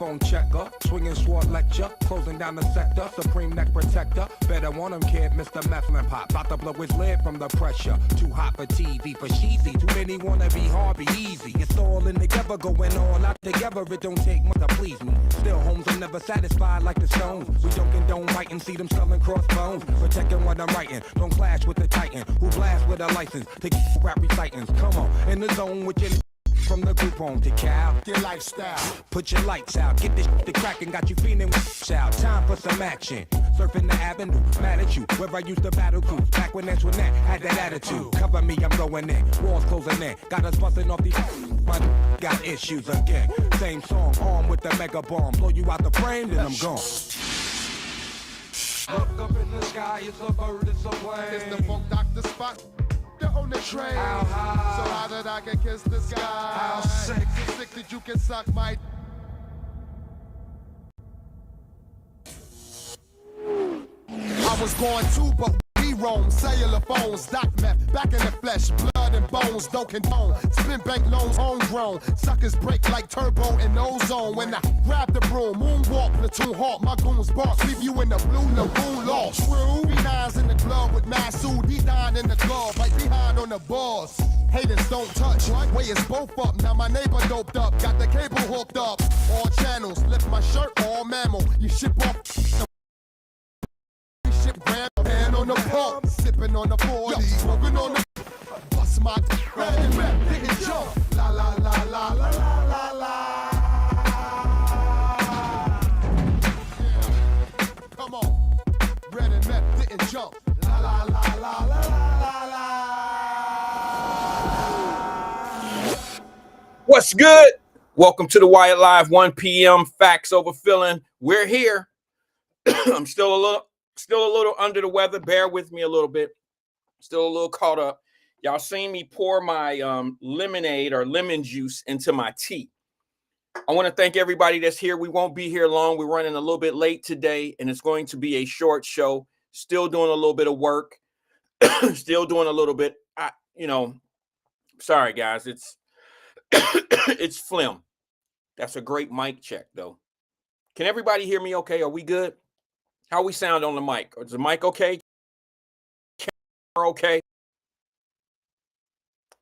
microphone checker, swinging sword lecture, closing down the sector, supreme neck protector. Better want him, kid, Mr. Methlin Pop. About to blow his lid from the pressure. Too hot for TV, for cheesy. Too many wanna be hard, be easy. It's all in together, going all out together. It don't take much to please me. Still, homes are never satisfied like the Stones. We don't condone writing, see them selling crossbones. Protecting what I'm writing, don't clash with the Titan who blast with a license to rap recitants. Come on, in the zone with your from the group home to Cal. Your lifestyle, put your lights out, get this to crackin', got you feeling out. Time for some action. Surfing the avenue, mad at you. Where I used to battle cruise, back when Antoinette had that attitude. Cover me, I'm going in. Walls closing in, got us busting off these. My got issues again. Same song, armed with the mega bomb. Blow you out the frame, then I'm gone. Look up in the sky, it's a bird, it's a wave. It's the funk doctor spot. On the train, how high? So how did I get kiss the sky? How sick? So sick that you can suck my. I was going too, but we roam. Cellular phones, doc meth, back in the flesh, blood and bones, don't condone. Spin bank loans, homegrown. Suckers break like turbo in ozone. When I grab the broom, moonwalk, platoon hawk, my goons bark, leave you in the blue lagoon lost. True, B9's in the glove with Masood, D9 in the glove, right behind on the balls. Haters don't touch, way is both up. Now my neighbor doped up, got the cable hooked up. All channels, lift my shirt, all mammal. You ship off. Hand on the pump, sipping on the 40, smoking on the bust my red and red, didn't jump. La la la la la la la la. Yeah. Come on, red and red, didn't jump. La la la la la la la la. What's good? Welcome to the Wyatt Live 1 p.m. Facts over feeling. We're here. I'm still a little under the weather. Bear with me a little bit. Still a little caught up. Y'all seen me pour my lemonade or lemon juice into my tea. I want to thank everybody that's here. We won't be here long. We're running a little bit late today, and it's going to be a short show. Still doing a little bit of work. Still doing a little bit. Sorry, guys. It's it's phlegm. That's a great mic check, though. Can everybody hear me okay? Are we good? How we sound on the mic? Is the mic okay? Camera okay?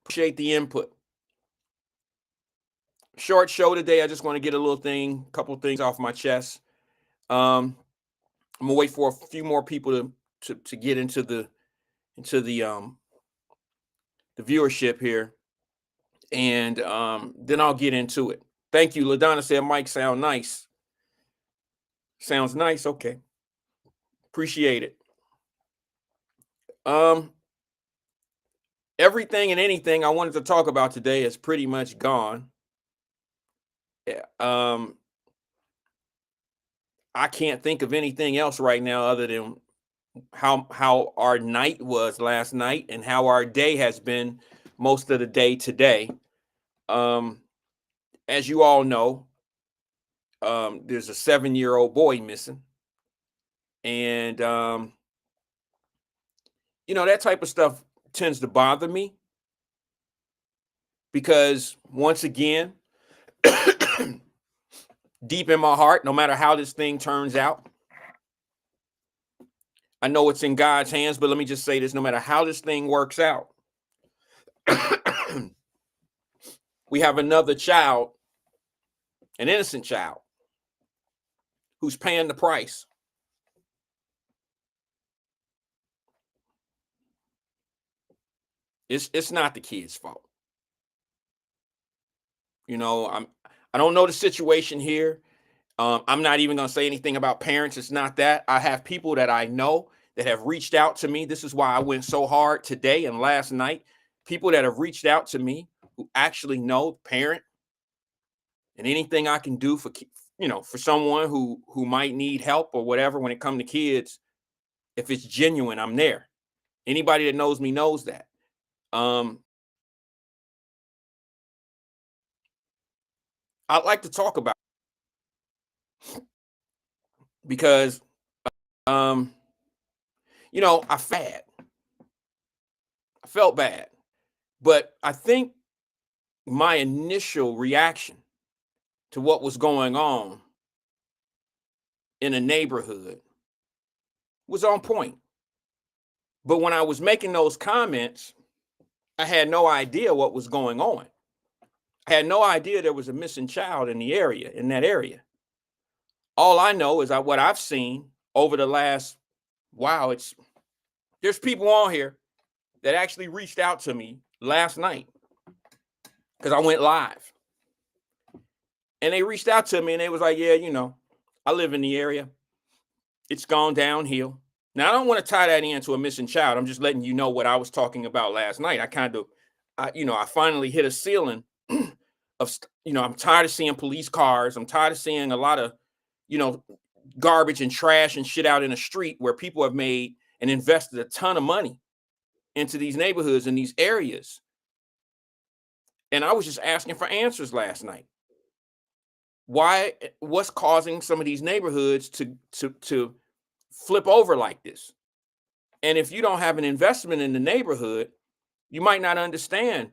Appreciate the input. Short show today. I just want to get a couple things off my chest. I'm gonna wait for a few more people to get into the viewership here, and then I'll get into it. Thank you. LaDonna said, "Mike, sound nice." Sounds nice. Okay. Appreciate it. Everything and anything I wanted to talk about today is pretty much gone. I can't think of anything else right now other than how our night was last night and how our day has been most of the day today. As you all know, there's a 7-year-old boy missing. And, that type of stuff tends to bother me because once again, deep in my heart, no matter how this thing turns out, I know it's in God's hands, but let me just say this, no matter how this thing works out, we have another child, an innocent child, who's paying the price. It's not the kid's fault. I don't know the situation here. I'm not even going to say anything about parents. It's not that. I have people that I know that have reached out to me. This is why I went so hard today and last night. People that have reached out to me who actually know the parent, and anything I can do for someone who might need help or whatever when it comes to kids, if it's genuine, I'm there. Anybody that knows me knows that. I'd like to talk about because I felt bad, but I think my initial reaction to what was going on in a neighborhood was on point. But when I was making those comments, I had no idea what was going on. I had no idea there was a missing child in the area, in that area. All I know is what I've seen over the last, wow, there's people on here that actually reached out to me last night because I went live. And they reached out to me and they was like, yeah, I live in the area. It's gone downhill. Now, I don't want to tie that into a missing child. I'm just letting you know what I was talking about last night. I finally hit a ceiling of, I'm tired of seeing police cars. I'm tired of seeing a lot of, garbage and trash and shit out in the street where people have made and invested a ton of money into these neighborhoods and these areas. And I was just asking for answers last night. What's causing some of these neighborhoods to flip over like this? And if you don't have an investment in the neighborhood, you might not understand,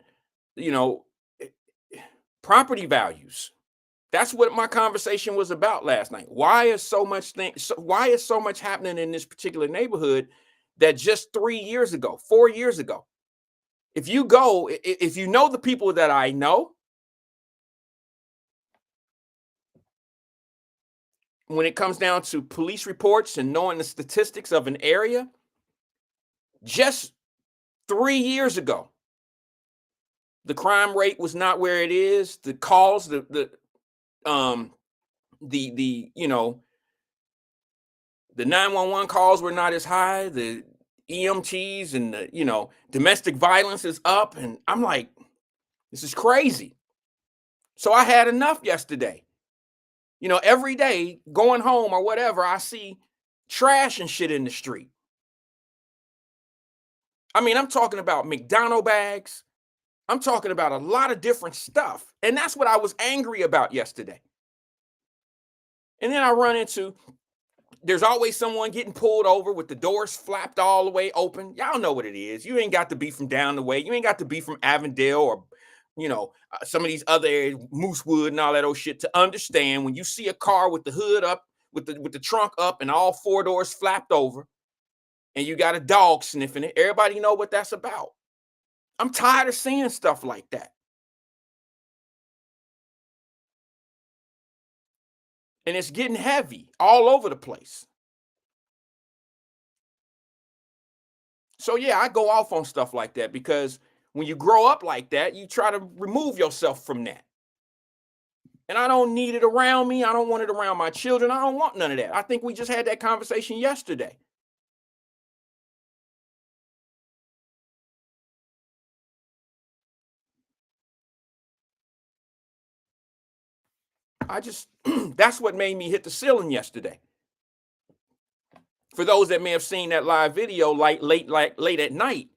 property values. That's what my conversation was about last night. Why is so much happening in this particular neighborhood that just 4 years ago, if you know the people that I know, when it comes down to police reports and knowing the statistics of an area, just 3 years ago, the crime rate was not where it is. The calls, the 911 calls were not as high. The EMTs and the, domestic violence is up. And I'm like, this is crazy. So I had enough yesterday. Every day going home or whatever, I see trash and shit in the street. I mean, I'm talking about McDonald's bags. I'm talking about a lot of different stuff. And that's what I was angry about yesterday. And then I run into, there's always someone getting pulled over with the doors flapped all the way open. Y'all know what it is. You ain't got to be from down the way. You ain't got to be from Avondale or, some of these other areas, Moosewood and all that old shit to understand when you see a car with the hood up, with the trunk up and all 4 doors flapped over and you got a dog sniffing it. Everybody know what that's about. I'm tired of seeing stuff like that. And it's getting heavy all over the place. So yeah, I go off on stuff like that because when you grow up like that, you try to remove yourself from that. And I don't need it around me. I don't want it around my children. I don't want none of that. I think we just had that conversation yesterday. That's what made me hit the ceiling yesterday. For those that may have seen that live video late at night,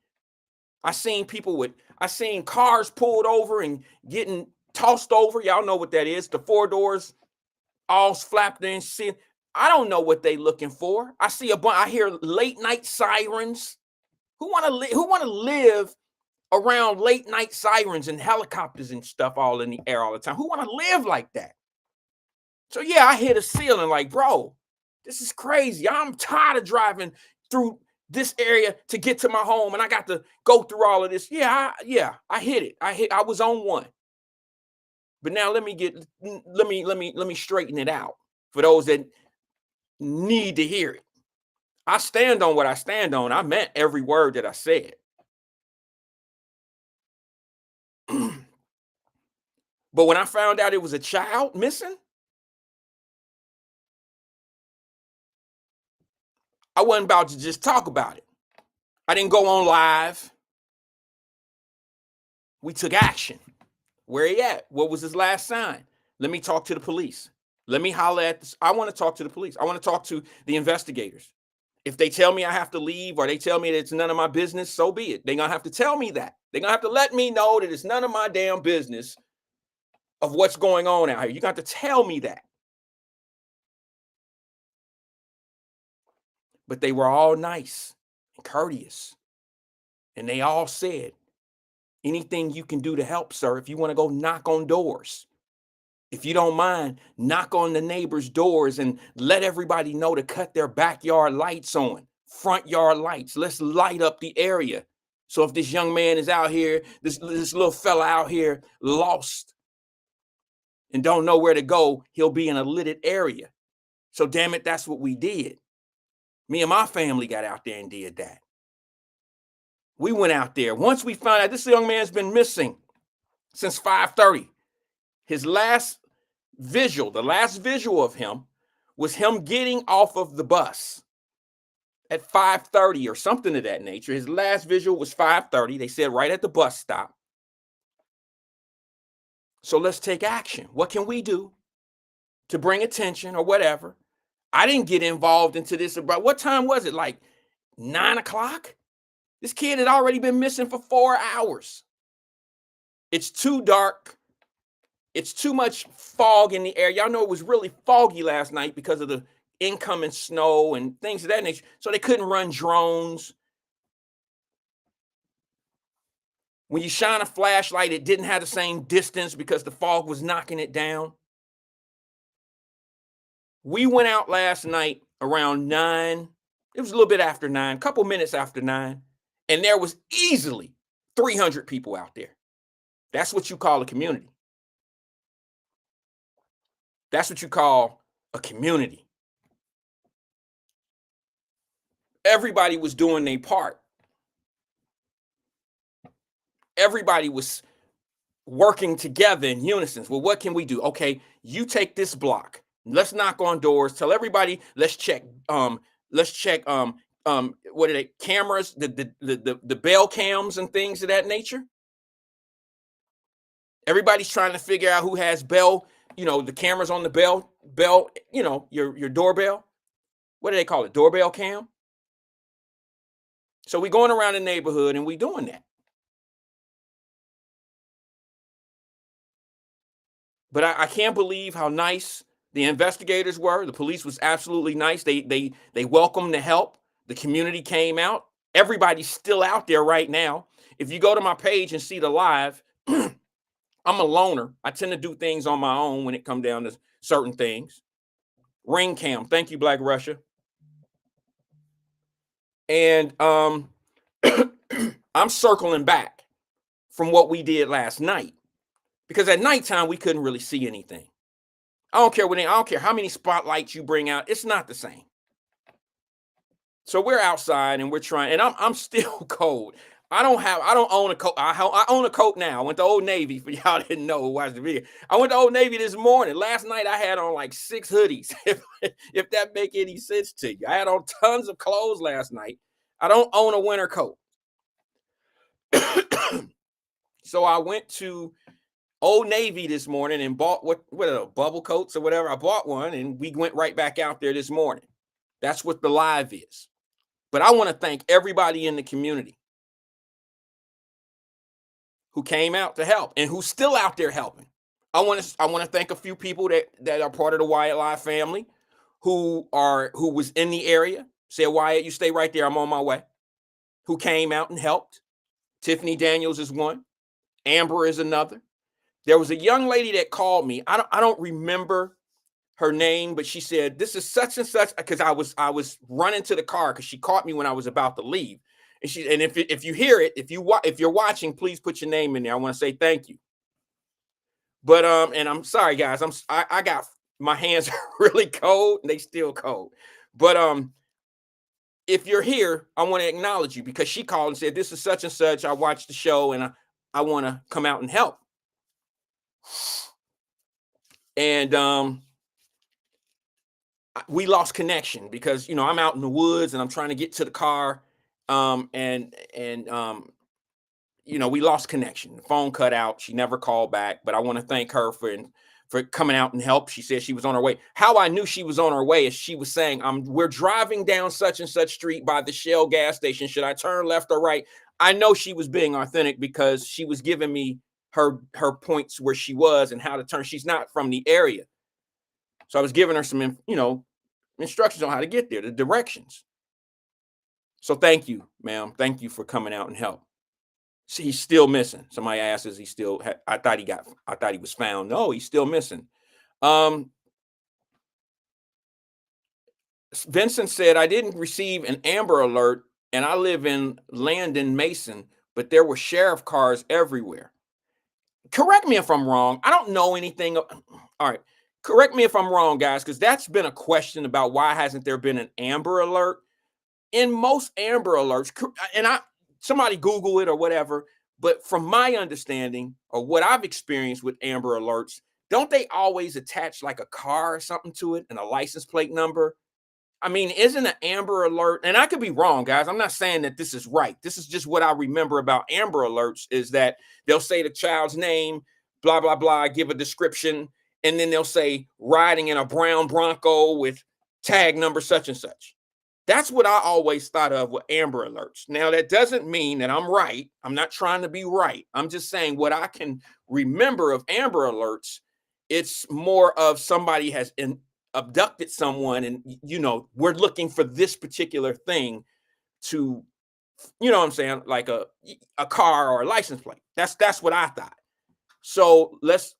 I seen cars pulled over and getting tossed over. Y'all know what that is. The 4 doors all flapped in shit. I don't know what they looking for. I hear late night sirens. Who want to live around late night sirens and helicopters and stuff all in the air all the time? Who want to live like that? So yeah, I hit a ceiling like, bro, this is crazy. I'm tired of driving through this area to get to my home and I got to go through all of this. I hit it. I was on one. But now let me straighten it out for those that need to hear it. I stand on what I stand on. I meant every word that I said. But when I found out it was a child missing, I wasn't about to just talk about it. I didn't go on live. We took action. Where he at? What was his last sign? Let me talk to the police. Let me holler at this. I want to talk to the police. I want to talk to the investigators. If they tell me I have to leave or they tell me that it's none of my business, so be it. They're going to have to tell me that. They're going to have to let me know that it's none of my damn business of what's going on out here. You're going to have to tell me that. But they were all nice and courteous. And they all said, anything you can do to help, sir, if you want to go knock on doors, if you don't mind, knock on the neighbors' doors and let everybody know to cut their backyard lights on, front yard lights. Let's light up the area. So if this young man is out here, this little fella out here lost and don't know where to go, he'll be in a lit area. So damn it, that's what we did. Me and my family got out there and did that. We went out there. Once we found out this young man's been missing since 5:30. His last visual, the last visual of him was him getting off of the bus at 5:30 or something of that nature. His last visual was 5:30. They said right at the bus stop. So let's take action. What can we do to bring attention or whatever? I didn't get involved into this. About what time was it? Like 9 o'clock? This kid had already been missing for 4 hours. It's too dark. It's too much fog in the air. Y'all know it was really foggy last night because of the incoming snow and things of that nature. So they couldn't run drones. When you shine a flashlight, it didn't have the same distance because the fog was knocking it down. We went out last night around 9. It was a little bit after 9, a couple minutes after 9. And there was easily 300 people out there. That's what you call a community. That's what you call a community. Everybody was doing their part. Everybody was working together in unison. Well, what can we do? Okay, you take this block. Let's knock on doors. Tell everybody. Let's check. What are they? Cameras, the bell cams and things of that nature. Everybody's trying to figure out who has bell. The cameras on the bell. Your doorbell. What do they call it? Doorbell cam. So we going around the neighborhood and we doing that. But I can't believe how nice the investigators were. The police was absolutely nice. They welcomed the help. The community came out. Everybody's still out there right now. If you go to my page and see the live, I'm a loner. I tend to do things on my own when it comes down to certain things. Ring cam. Thank you, Black Russia. And I'm circling back from what we did last night. Because at nighttime, we couldn't really see anything. I don't care how many spotlights you bring out. It's not the same. So we're outside and we're trying, and I'm still cold. I don't own a coat. I own a coat now. I went to Old Navy, for y'all didn't know who watched the video. I went to Old Navy this morning. Last night I had on like 6 hoodies, if that make any sense to you. I had on tons of clothes last night. I don't own a winter coat. So I went to Old Navy this morning and bought what are bubble coats or whatever. I bought one and we went right back out there this morning. That's what the live is. But I want to thank everybody in the community who came out to help and who's still out there helping. I want to thank a few people that are part of the Wyatt Live family who was in the area. Said, Wyatt, you stay right there. I'm on my way. Who came out and helped. Tiffany Daniels is one. Amber is another. There was a young lady that called me. I don't remember her name, but she said, this is such and such, because I was running to the car because she caught me when I was about to leave. And if you hear it, if you're watching, please put your name in there. I want to say thank you. But and I'm sorry, guys. I got my hands are really cold and they still cold. But if you're here, I want to acknowledge you because she called and said, this is such and such. I watched the show and I want to come out and help. And we lost connection because I'm out in the woods and I'm trying to get to the car. We lost connection. The phone cut out. She never called back. But I want to thank her for coming out and help. She said she was on her way. How I knew she was on her way is she was saying, we're driving down such and such street by the Shell gas station. Should I turn left or right? I know she was being authentic because she was giving me her points where she was and how to turn. She's not from the area. So I was giving her some, instructions on how to get there, the directions. So thank you, ma'am. Thank you for coming out and help. See, he's still missing. Somebody asked, is he still, I thought he was found. No, he's still missing. Vincent said, I didn't receive an Amber Alert and I live in Landon Mason, but there were sheriff cars everywhere. Correct me if I'm wrong. I don't know anything. All right. Correct me if I'm wrong, guys, because that's been a question about why hasn't there been an Amber Alert? In most Amber Alerts, and somebody Google it or whatever, but from my understanding or what I've experienced with Amber Alerts, don't they always attach like a car or something to it and a license plate number? I mean, isn't an Amber Alert, and I could be wrong, guys. I'm not saying that this is right. This is just what I remember about Amber Alerts is that they'll say the child's name, blah, blah, blah, give a description, and then they'll say riding in a brown Bronco with tag number such and such. That's what I always thought of with Amber Alerts. Now, that doesn't mean that I'm right. I'm not trying to be right. I'm just saying what I can remember of Amber Alerts, it's more of somebody has abducted someone and, we're looking for this particular thing to, what I'm saying, like a car or a license plate. That's what I thought. So let's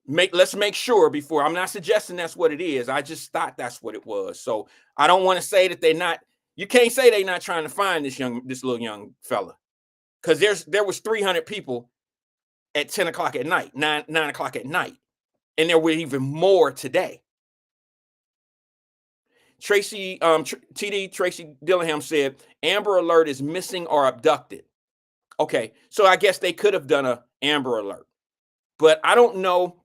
make sure before. I'm not suggesting that's what it is. I just thought that's what it was. So I don't want to say that they're not. You can't say they're not trying to find this little young fella, because there was 300 people at 10 o'clock at night, 9 o'clock at night, and there were even more today. Tracy Dillingham said Amber Alert is missing or abducted. Okay, so I guess they could have done a Amber Alert, but I don't know.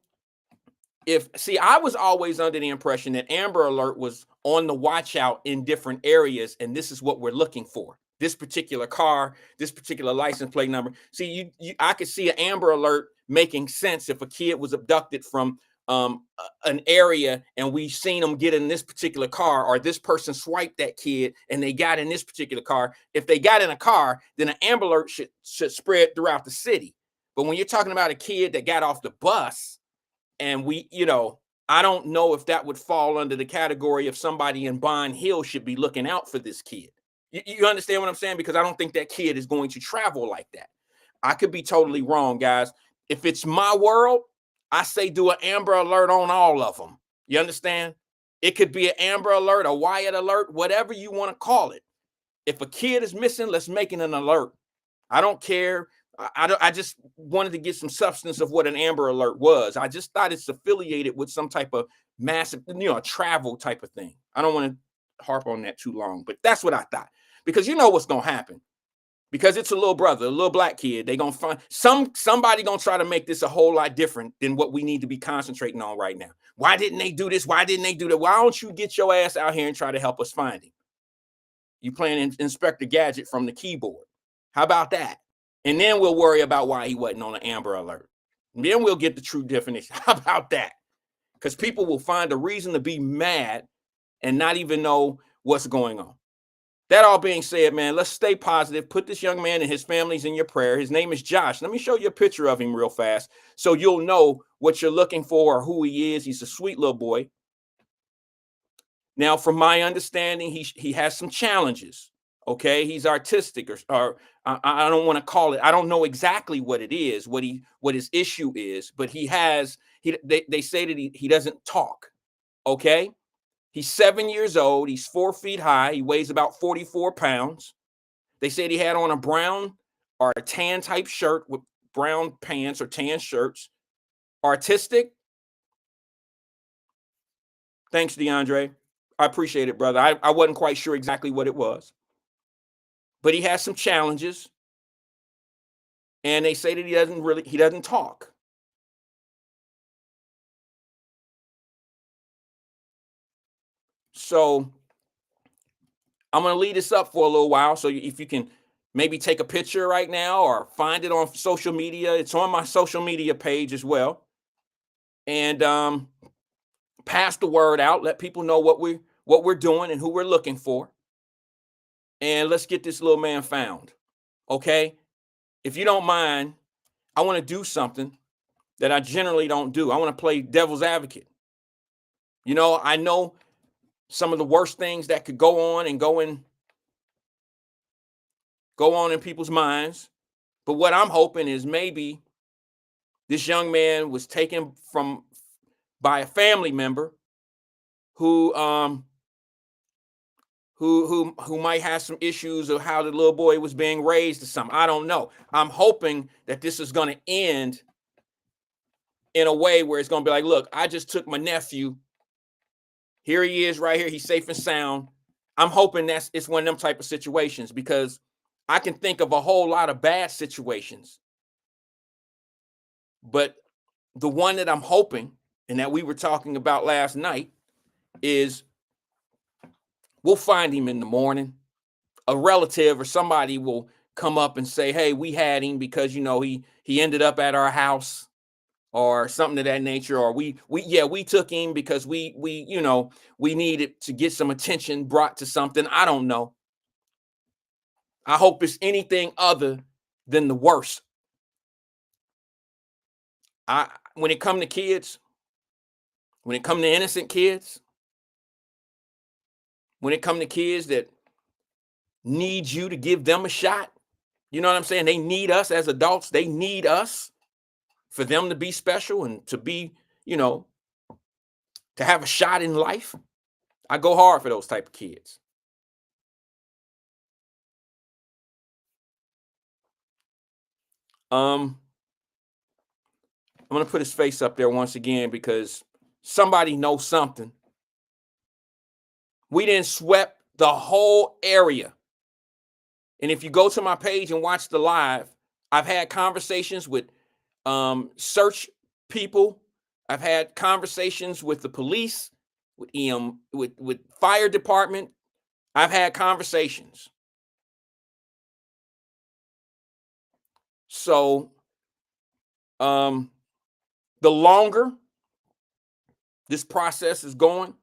I was always under the impression that Amber Alert was on the watch out in different areas, and this is what we're looking for. This particular car, this particular license plate number. See, I could see an Amber Alert making sense if a kid was abducted from an area and we've seen them get in this particular car, or this person swiped that kid and they got in this particular car. If they got in a car, then an Amber Alert should spread throughout the city. But when you're talking about a kid that got off the bus, and I don't know if that would fall under the category of somebody in Bond Hill should be looking out for this kid. You understand what I'm saying? Because I don't think that kid is going to travel like that. I could be totally wrong, guys. If it's my world, I say do an Amber Alert on all of them. You understand? It could be an Amber Alert, a Wyatt Alert, whatever you want to call it. If a kid is missing, let's make it an alert. I don't care. I just wanted to get some substance of what an Amber Alert was. I just thought it's affiliated with some type of massive, travel type of thing. I don't want to harp on that too long, but that's what I thought. Because you know what's going to happen. Because it's a little brother, a little black kid. They're going to find somebody going to try to make this a whole lot different than what we need to be concentrating on right now. Why didn't they do this? Why didn't they do that? Why don't you get your ass out here and try to help us find him? You playing Inspector Gadget from the keyboard. How about that? And then we'll worry about why he wasn't on an Amber Alert. And then we'll get the true definition. How about that? Because people will find a reason to be mad and not even know what's going on. That all being said, man, let's stay positive. Put this young man and his families in your prayer. His name is Josh. Let me show you a picture of him real fast so you'll know what you're looking for or who he is. He's a sweet little boy. Now, from my understanding, he has some challenges. Okay, he's artistic, or I don't want to call it. I don't know exactly what it is, what his issue is, but they say that he doesn't talk. Okay, he's 7 years old. He's 4 feet high. He weighs about 44 pounds. They said he had on a brown or a tan type shirt with brown pants or tan shirts. Artistic. Thanks, DeAndre. I appreciate it, brother. I wasn't quite sure exactly what it was. But he has some challenges, and they say that he doesn't talk. So I'm going to leave this up for a little while. So if you can maybe take a picture right now or find it on social media, it's on my social media page as well. And pass the word out. Let people know what we're doing and who we're looking for. And let's get this little man found. Okay? If you don't mind, I want to do something that I generally don't do. I want to play devil's advocate. I know some of the worst things that could go on in people's minds. But what I'm hoping is maybe this young man was taken from by a family member who might have some issues of how the little boy was being raised or something. I don't know. I'm hoping that this is going to end in a way where it's going to be like, look, I just took my nephew. Here he is right here. He's safe and sound. I'm hoping it's one of them type of situations, because I can think of a whole lot of bad situations. But the one that I'm hoping, and that we were talking about last night, is we'll find him in the morning. A relative or somebody will come up and say, hey, we had him because, he ended up at our house, or something of that nature. Or we took him because we needed to get some attention brought to something. I don't know. I hope it's anything other than the worst. When it comes to kids, when it comes to innocent kids, when it comes to kids that need you to give them a shot, you know what I'm saying? They need us as adults. They need us for them to be special and to be, to have a shot in life. I go hard for those type of kids. I'm going to put his face up there once again because somebody knows something. We didn't swept the whole area. And if you go to my page and watch the live, I've had conversations with search people. I've had conversations with the police, with fire department. I've had conversations. So the longer this process is going,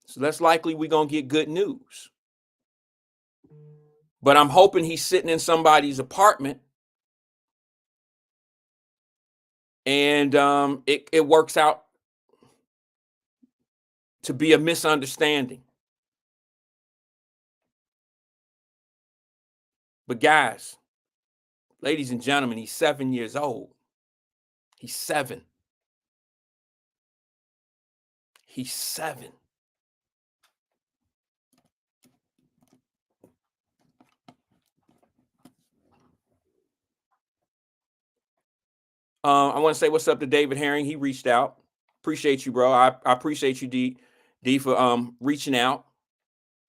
so that's likely we're going to get good news. But I'm hoping he's sitting in somebody's apartment and it works out to be a misunderstanding. But guys, ladies and gentlemen, he's 7 years old. He's 7. He's 7. I want to say what's up to David Herring. He reached out. Appreciate you, bro. I appreciate you, D, for reaching out.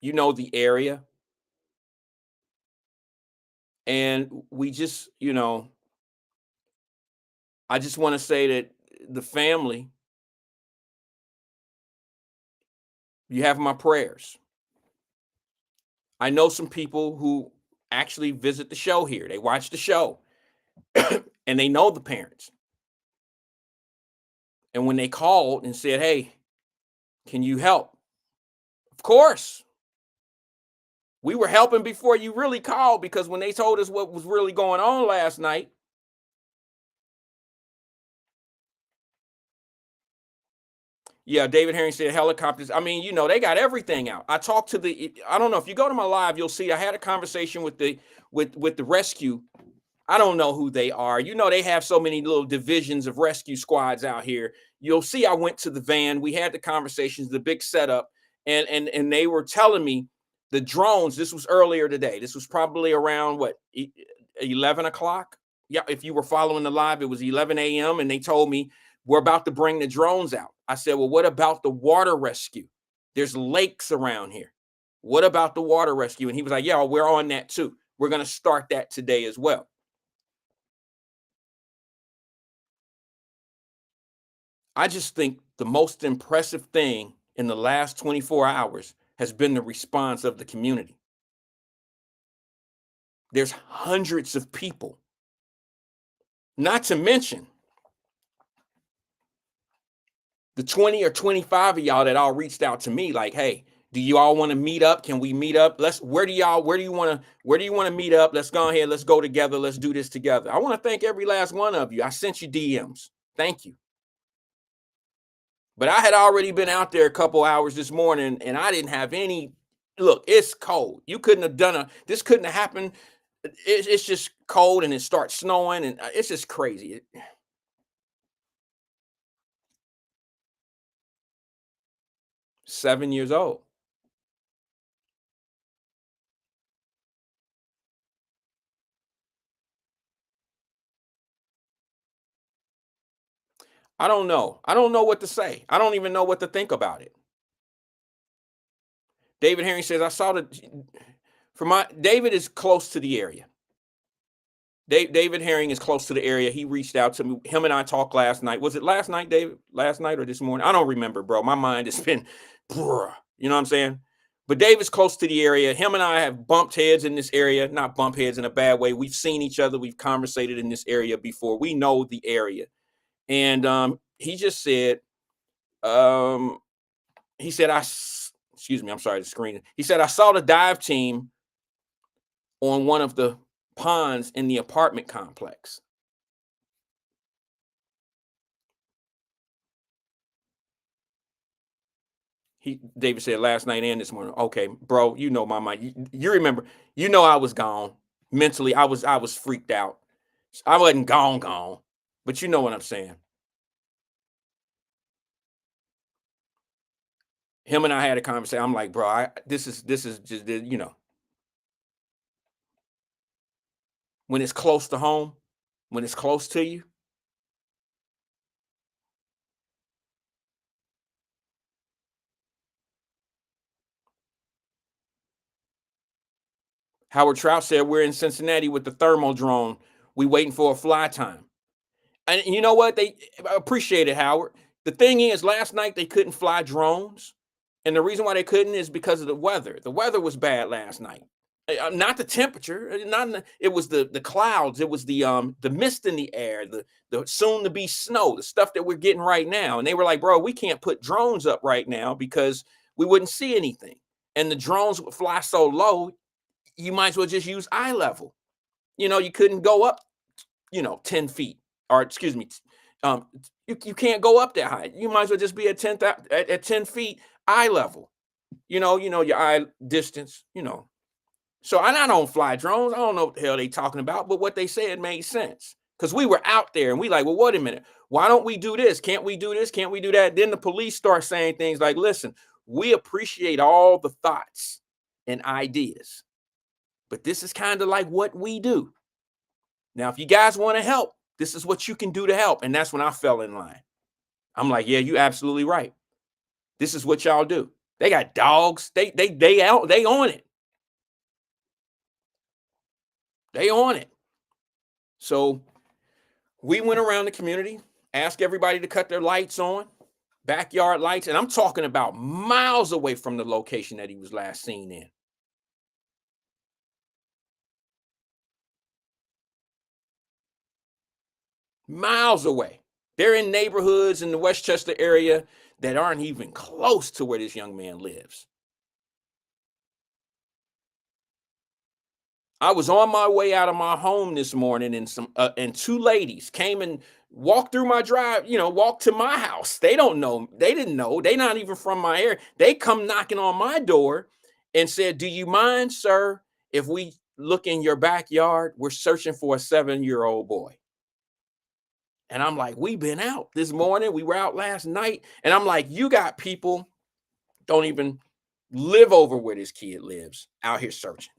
You know the area. And we just, I just want to say that the family, you have my prayers. I know some people who actually visit the show here. They watch the show and they know the parents. And when they called and said, hey, can you help? Of course. We were helping before you really called, because when they told us what was really going on last night, yeah, David Herring said helicopters. I mean, they got everything out. I talked to I don't know if you go to my live, you'll see I had a conversation with the rescue. I don't know who they are. They have so many little divisions of rescue squads out here. You'll see I went to the van. We had the conversations, the big setup, and they were telling me the drones. This was earlier today. This was probably around 11 o'clock. Yeah, if you were following the live, it was 11 a.m. and they told me we're about to bring the drones out. I said, well, what about the water rescue? There's lakes around here. What about the water rescue? And he was like, yeah, we're on that too. We're going to start that today as well. I just think the most impressive thing in the last 24 hours has been the response of the community. There's hundreds of people, not to mention the 20 or 25 of y'all that all reached out to me like, hey, do you all want to meet up? Can we meet up? Where do you want to meet up? Let's go ahead. Let's go together. Let's do this together. I want to thank every last one of you. I sent you DMs. Thank you. But I had already been out there a couple hours this morning and I didn't have any. Look, it's cold. You couldn't have this couldn't have happened it's just cold and it starts snowing and it's just crazy. 7 years old. I don't know. I don't know what to say. I don't even know what to think about it. David Herring says, I saw the for my David is close to the area. David Herring is close to the area. He reached out to me. Him and I talked last night. Was it last night, David? Last night or this morning? I don't remember, bro. My mind has been, you know what I'm saying? But David's close to the area. Him and I have bumped heads in this area. Not bump heads in a bad way. We've seen each other. We've conversated in this area before. We know the area. And he just said, he said, excuse me, I'm sorry, the screen. He said, I saw the dive team on one of the ponds in the apartment complex. David said last night and this morning. Okay, bro, you know my mind. You remember, I was gone. Mentally, I was freaked out. I wasn't gone, but you know what I'm saying. Him and I had a conversation. I'm like, bro, this is just, when it's close to home, when it's close to you. Howard Trout said, we're in Cincinnati with the thermal drone. We waiting for a fly time. And you know what? They appreciate it, Howard. The thing is, last night they couldn't fly drones. And the reason why they couldn't is because of the weather. The weather was bad last night. Not the temperature, it was the clouds, it was the mist in the air, the soon to be snow, the stuff that we're getting right now. And they were like, bro, we can't put drones up right now because we wouldn't see anything. And the drones would fly so low, you might as well just use eye level. You couldn't go up, 10 feet, or excuse me, you can't go up that high. You might as well just be at 10 feet eye level. Your eye distance, So I don't fly drones. I don't know what the hell they talking about, but what they said made sense. Because we were out there and we like, well, wait a minute. Why don't we do this? Can't we do this? Can't we do that? Then the police start saying things like, listen, we appreciate all the thoughts and ideas, but this is kind of like what we do. Now, if you guys want to help, this is what you can do to help. And that's when I fell in line. I'm like, yeah, you're absolutely right. This is what y'all do. They got dogs. They on it. They on it. So we went around the community, asked everybody to cut their lights on, backyard lights. And I'm talking about miles away from the location that he was last seen in. Miles away. They're in neighborhoods in the Westchester area that aren't even close to where this young man lives. I was on my way out of my home this morning, and two ladies came and walked through my drive, walked to my house. They don't know. They didn't know. They not even from my area. They come knocking on my door and said, do you mind, sir, if we look in your backyard? We're searching for a 7-year-old boy. And I'm like, we've been out this morning. We were out last night. And I'm like, you got people don't even live over where this kid lives out here searching.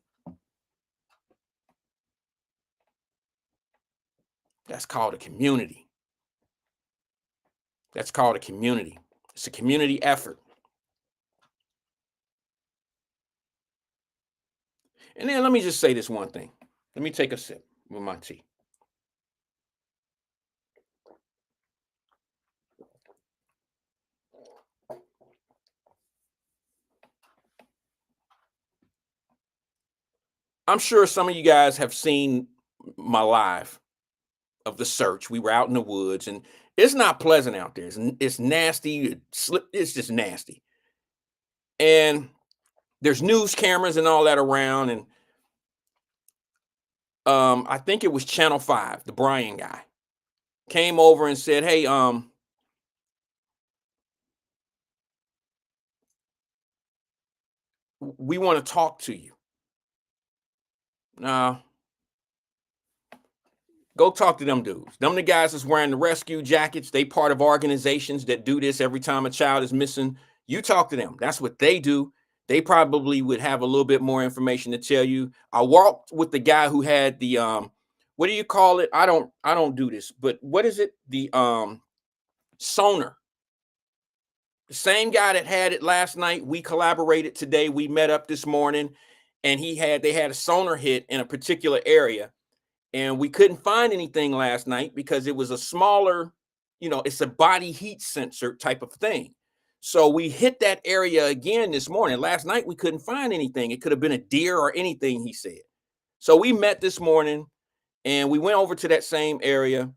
That's called a community. That's called a community. It's a community effort. And then let me just say this one thing. Let me take a sip with my tea. I'm sure some of you guys have seen my live of the search. We were out in the woods, and it's not pleasant out there. It's nasty. It's just nasty. And there's news cameras and all that around. And I think it was Channel 5, the Brian guy, came over and said, hey, we want to talk to you. Go talk to them dudes. Them the guys that's wearing the rescue jackets. They part of organizations that do this every time a child is missing. You talk to them. That's what they do. They probably would have a little bit more information to tell you. I walked with the guy who had the what do you call it? I don't do this, but what is it? The sonar. The same guy that had it last night. We collaborated today. We met up this morning, and they had a sonar hit in a particular area. And we couldn't find anything last night because it was a smaller, it's a body heat sensor type of thing. So we hit that area again this morning. Last night, we couldn't find anything. It could have been a deer or anything, he said. So we met this morning and we went over to that same area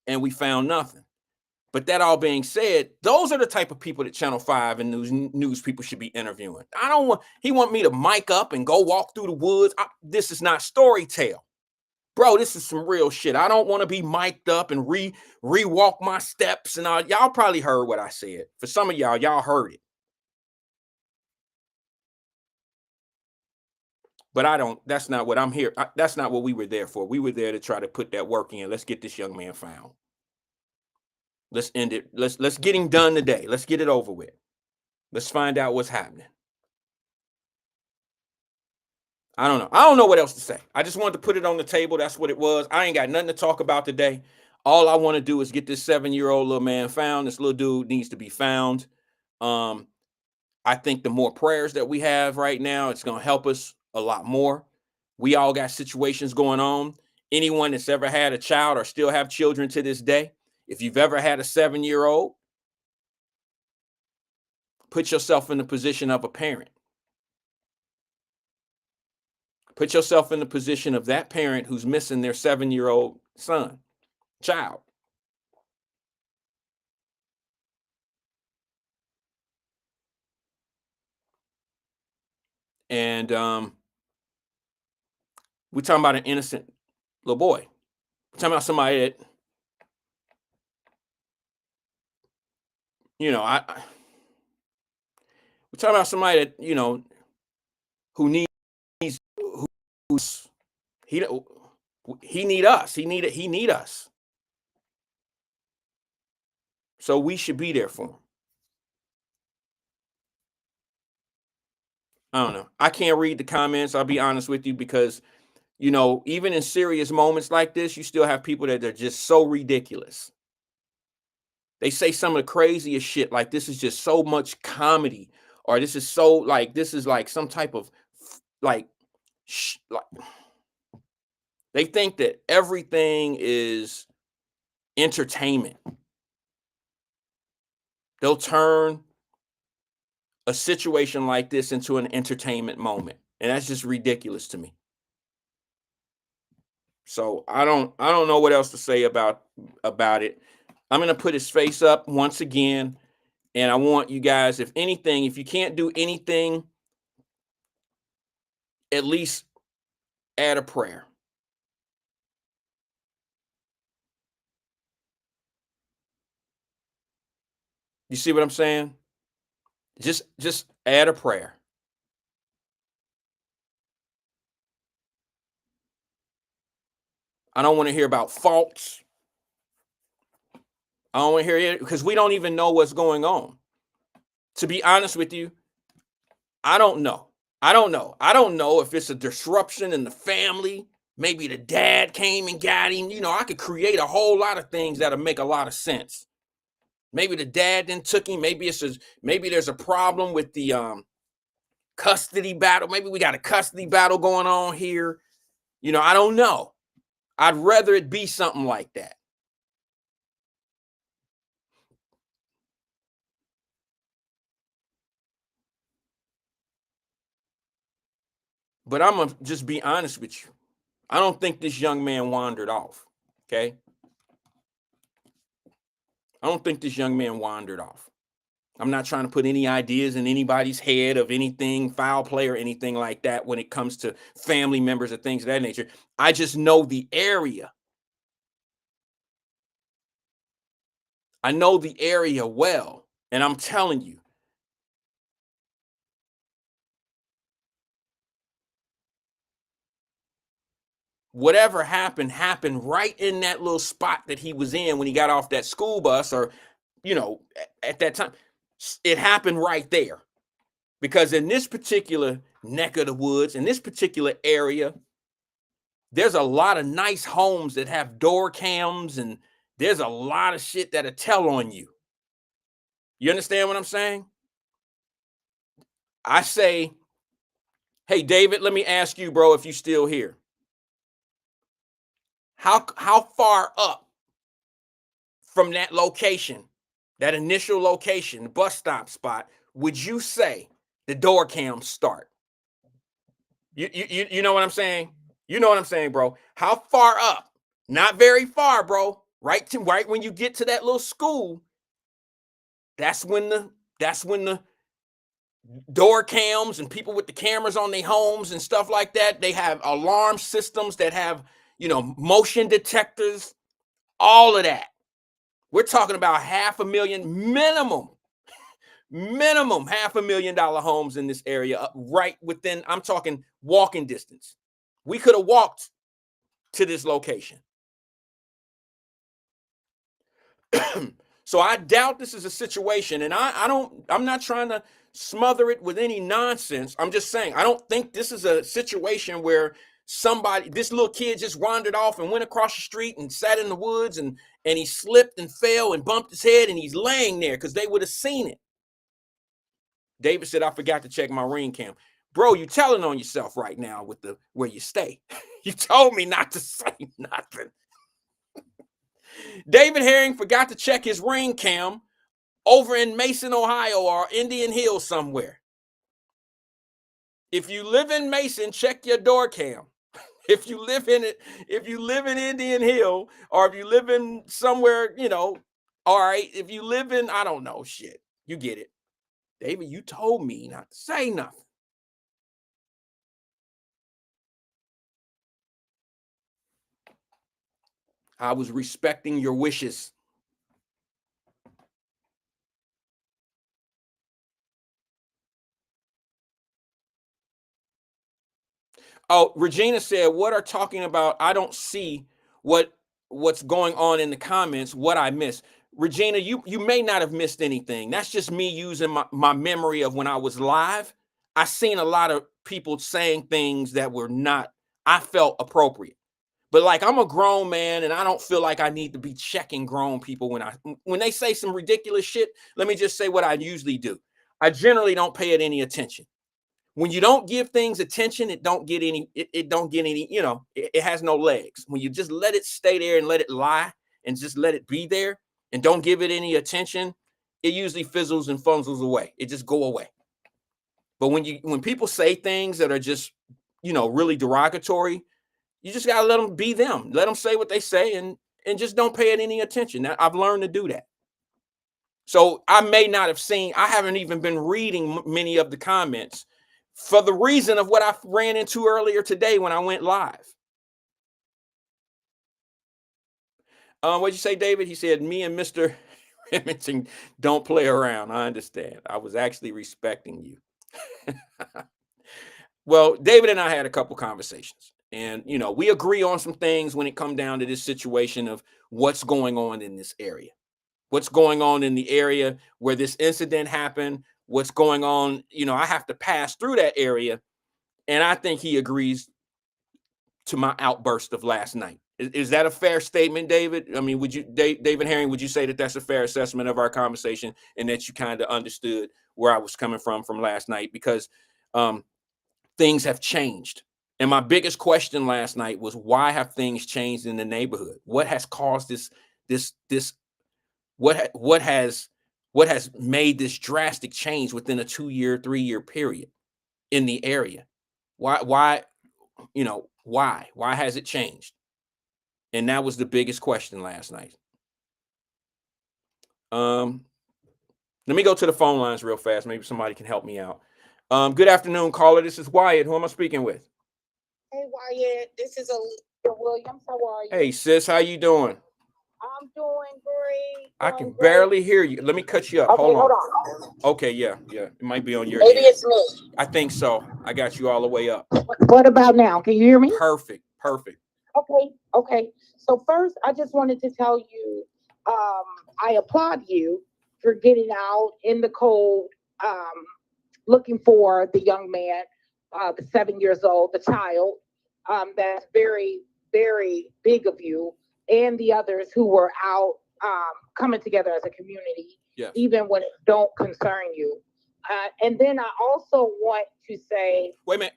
and we found nothing. But that all being said, those are the type of people that Channel 5 and news people should be interviewing. He want me to mic up and go walk through the woods. This is not storytell. Bro, this is some real shit. I don't want to be mic'd up and re-walk my steps and all. Y'all probably heard what I said. For some of y'all heard it. But I don't. That's not what I'm here. That's not what we were there for. We were there to try to put that work in. Let's get this young man found. Let's end it. Let's get him done today. Let's get it over with. Let's find out what's happening. I don't know. I don't know what else to say. I just wanted to put it on the table. That's what it was. I ain't got nothing to talk about today. All I want to do is get this 7-year-old little man found. This little dude needs to be found. I think the more prayers that we have right now, it's going to help us a lot more. We all got situations going on. Anyone that's ever had a child or still have children to this day, if you've ever had a 7-year-old, put yourself in the position of a parent. Put yourself in the position of that parent who's missing their 7-year-old child. And we're talking about an innocent little boy. We're talking about somebody that, we're talking about somebody that, who needs, he need us. He need us. So we should be there for him. I don't know. I can't read the comments. I'll be honest with you because, even in serious moments like this, you still have people that are just so ridiculous. They say some of the craziest shit, like this is just so much comedy, or this is so this is like some type of they think that everything is entertainment. They'll turn a situation like this into an entertainment moment, and that's just ridiculous to me. So I don't know what else to say about it. I'm going to put his face up once again, and I want you guys, if you can't do anything, at least add a prayer. You see what I'm saying? Just add a prayer. I don't want to hear about faults. I don't want to hear it because we don't even know what's going on. To be honest with you, I don't know. I don't know if it's a disruption in the family. Maybe the dad came and got him. I could create a whole lot of things that'll make a lot of sense. Maybe the dad then took him. Maybe there's a problem with the custody battle. Maybe we got a custody battle going on here. I don't know. I'd rather it be something like that. But I'm going to just be honest with you. I don't think this young man wandered off. Okay? I don't think this young man wandered off. I'm not trying to put any ideas in anybody's head of anything foul play or anything like that when it comes to family members or things of that nature. I just know the area. I know the area well, and I'm telling you, whatever happened right in that little spot that he was in when he got off that school bus, or, you know, at that time. It happened right there. Because in this particular neck of the woods, in this particular area, there's a lot of nice homes that have door cams, and there's a lot of shit that'll tell on you. You understand what I'm saying? I say, hey, David, let me ask you, bro, if you still here. How far up from that location, that initial location, the bus stop spot, would you say the door cams start? You know what I'm saying? You know what I'm saying, bro? How far up? Not very far, bro. Right when you get to that little school, that's when the door cams and people with the cameras on their homes and stuff like that, they have alarm systems that have, you know, motion detectors, all of that. We're talking about $500,000 minimum $500,000 homes in this area, right within, I'm talking walking distance. We could have walked to this location. So I doubt this is a situation, and I'm not trying to smother it with any nonsense. I'm just saying, I don't think this is a situation where this little kid just wandered off and went across the street and sat in the woods, and he slipped and fell and bumped his head, and he's laying there, because they would have seen it. David said, I forgot to check my ring cam. Bro, you telling on yourself right now with where you stay. You told me not to say nothing. David Herring forgot to check his ring cam over in Mason, Ohio, or Indian Hill somewhere. If you live in Mason, check your door cam. If you live in Indian Hill, or if you live in somewhere, you know, all right, if you live in, I don't know, shit, you get it. David, you told me not to say nothing. I was respecting your wishes. Oh, Regina said, what are talking about? I don't see what's going on in the comments, what I missed. Regina, you may not have missed anything. That's just me using my memory of when I was live. I seen a lot of people saying things that were not, I felt appropriate. But like, I'm a grown man, and I don't feel like I need to be checking grown people when they say some ridiculous shit. Let me just say what I usually do. I generally don't pay it any attention. When you don't give things attention, it don't get any, you know, it has no legs. When you just let it stay there and let it lie and just let it be there and don't give it any attention, it usually fizzles and fuzzles away. It just go away. But when people say things that are just, you know, really derogatory, you just got to let them be them. Let them say what they say, and just don't pay it any attention. Now, I've learned to do that. So I may not have seen, I haven't even been reading many of the comments for the reason of what I ran into earlier today when I went live. What'd you say, David? He said, me and Mr. Remington don't play around. I understand. I was actually respecting you. Well, David and I had a couple conversations, and, you know, we agree on some things when it comes down to this situation of what's going on in this area, what's going on in the area where this incident happened, what's going on. You know, I have to pass through that area, and I think he agrees to my outburst of last night. Is that a fair statement, David? I mean, David Herring, would you say that that's a fair assessment of our conversation, and that you kind of understood where I was coming from last night? Because things have changed. And my biggest question last night was, why have things changed in the neighborhood? What has caused what has made this drastic change within a 2-year, 3-year period in the area? Why has it changed? And that was the biggest question last night. Let me go to the phone lines real fast. Maybe somebody can help me out. Good afternoon, caller. This is Wyatt. Who am I speaking with? Hey, Wyatt. This is Olivia Williams. How are you? Hey, sis. How you doing? I'm doing great. I can barely hear you. Let me cut you up. Okay, hold on. Okay, yeah. It might be on your Maybe end. it's me. I think so. I got you all the way up. What about now? Can you hear me? Perfect. Okay. So first, I just wanted to tell you, I applaud you for getting out in the cold, looking for the young man, the 7 years old, the child. That's very, very big of you, and the others who were out coming together as a community, Yes. even when it don't concern you. And then I also want to say, Wait a minute.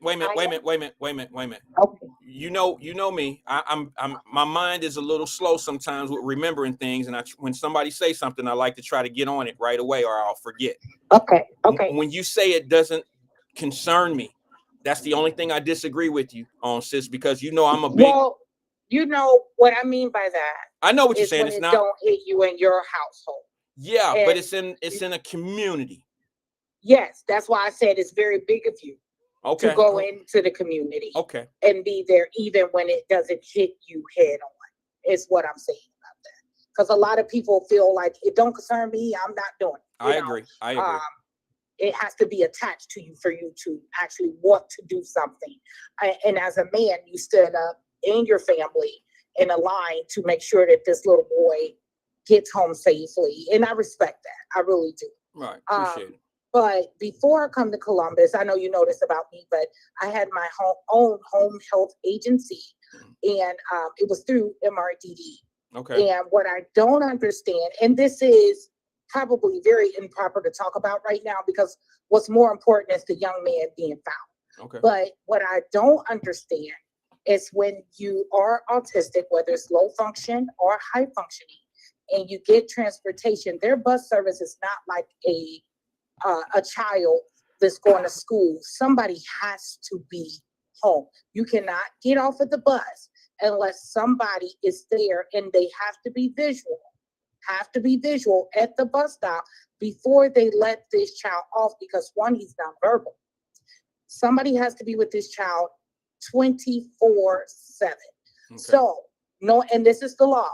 okay, You know me. I'm my mind is a little slow sometimes with remembering things, and when somebody say something, I like to try to get on it right away, or I'll forget. okay. When you say it doesn't concern me, that's the only thing I disagree with you on, sis, because I'm a big. Well, you know what I mean by that I know what you're is saying. when It's it not. don't hit you in your household. Yeah, but And it's in a community. yes, that's why I said it's very big of you to Okay. go into the community Okay. and be there even when it doesn't hit you head on, is what I'm saying about that. Because a lot of people feel like it don't concern me, I'm not doing it. I agree. Um, it has to be attached to you for you to actually want to do something. And as a man, you stood up in your family in a line to make sure that this little boy gets home safely. And I respect that. I really do. Right. Appreciate it. But before I come to Columbus, I know you know this about me, but I had my own home health agency, and it was through MRDD. Okay. And what I don't understand, and this is probably very improper to talk about right now because what's more important is the young man being found. Okay. But what I don't understand is when you are autistic, whether it's low function or high functioning, and you get transportation, their bus service is not like a child that's going to school. Somebody has to be home. You cannot get off of the bus unless somebody is there, and they have to be visual at the bus stop before they let this child off, because one, he's nonverbal. Somebody has to be with this child 24/7. Okay. So no, and this is the law.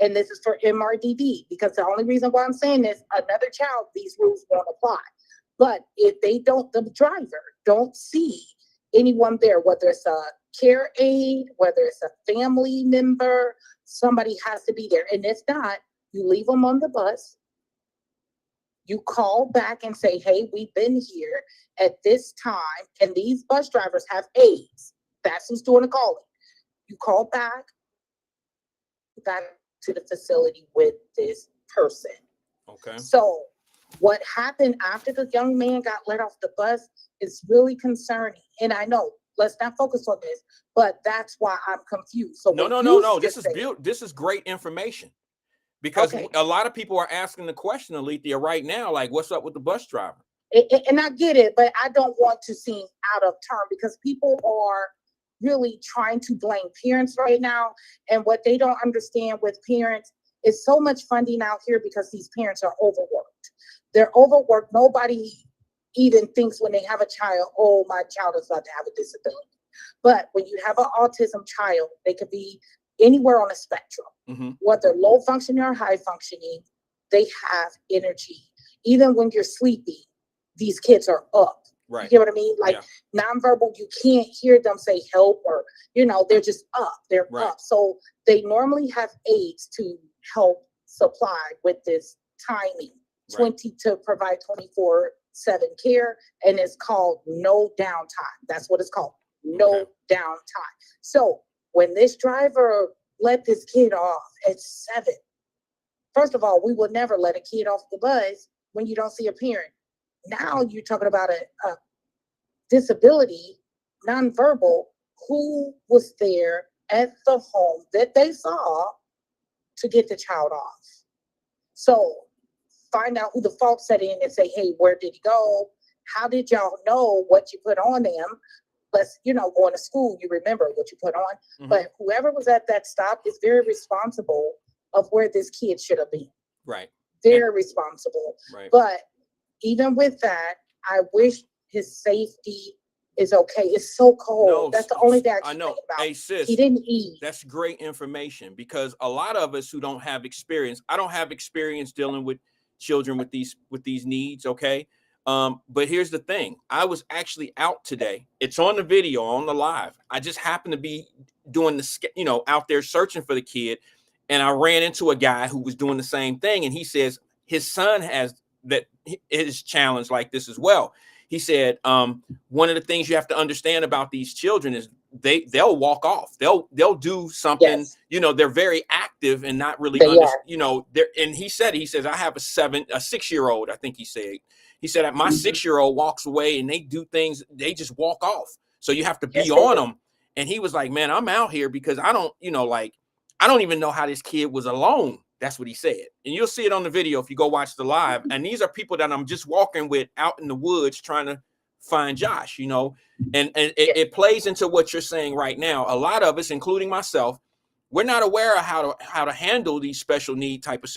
And this is for MRDD, because the only reason why I'm saying this, another child, these rules won't apply. But if they don't, the driver don't see anyone there, whether it's a care aide, whether it's a family member, somebody has to be there. And if not, you leave them on the bus. You call back and say, hey, we've been here at this time, and these bus drivers have aides. That's who's doing the calling. You call back to the facility with this person. Okay. So what happened after the young man got let off the bus is really concerning. And I know, let's not focus on this, but that's why I'm confused. So no. This is great information, because okay, a lot of people are asking the question, Alethea, right now, like, what's up with the bus driver? and I get it, but I don't want to seem out of turn, because people are really trying to blame parents right now. And what they don't understand with parents is so much funding out here because these parents are overworked. They're overworked. Nobody even thinks when they have a child, oh, my child is about to have a disability. But when you have an autism child, they could be anywhere on a spectrum, whether low functioning or high functioning, they have energy. Even when you're sleeping, these kids are up. Right. You get what I mean? Like nonverbal, you can't hear them say help, or, they're just up. They're up. So they normally have aides to help supply with this timing, 20 to provide 24/7 care. And it's called no downtime. That's what it's called. No downtime. So when this driver let this kid off at 7, first of all, we will never let a kid off the bus when you don't see a parent. Now you're talking about a disability, nonverbal, who was there at the home that they saw to get the child off. So find out who the fault set in and say, hey, where did he go? How did y'all know what you put on them? Plus, going to school, you remember what you put on. But whoever was at that stop is very responsible of where this kid should have been. Right. Very responsible. Right. But even with that, I wish his safety is okay. It's so cold. No, that's the only thing I know. about. Hey, sis, he didn't eat. That's great information, because a lot of us who don't have experience, I don't have experience dealing with children with these needs. Okay. But here's the thing. I was actually out today. It's on the video, on the live. I just happened to be doing the, out there searching for the kid. And I ran into a guy who was doing the same thing. And he says his son has that is challenged like this as well. He said, one of the things you have to understand about these children is they'll walk off. They'll do something, they're very active and not really, and he says, I have a 6-year-old. I think he said that my 6-year-old walks away and they do things. They just walk off. So you have to be on them. And he was like, man, I'm out here because I don't even know how this kid was alone. That's what he said. And you'll see it on the video if you go watch the live. And these are people that I'm just walking with out in the woods trying to find Josh, and it plays into what you're saying right now. A lot of us, including myself, we're not aware of how to handle these special need type of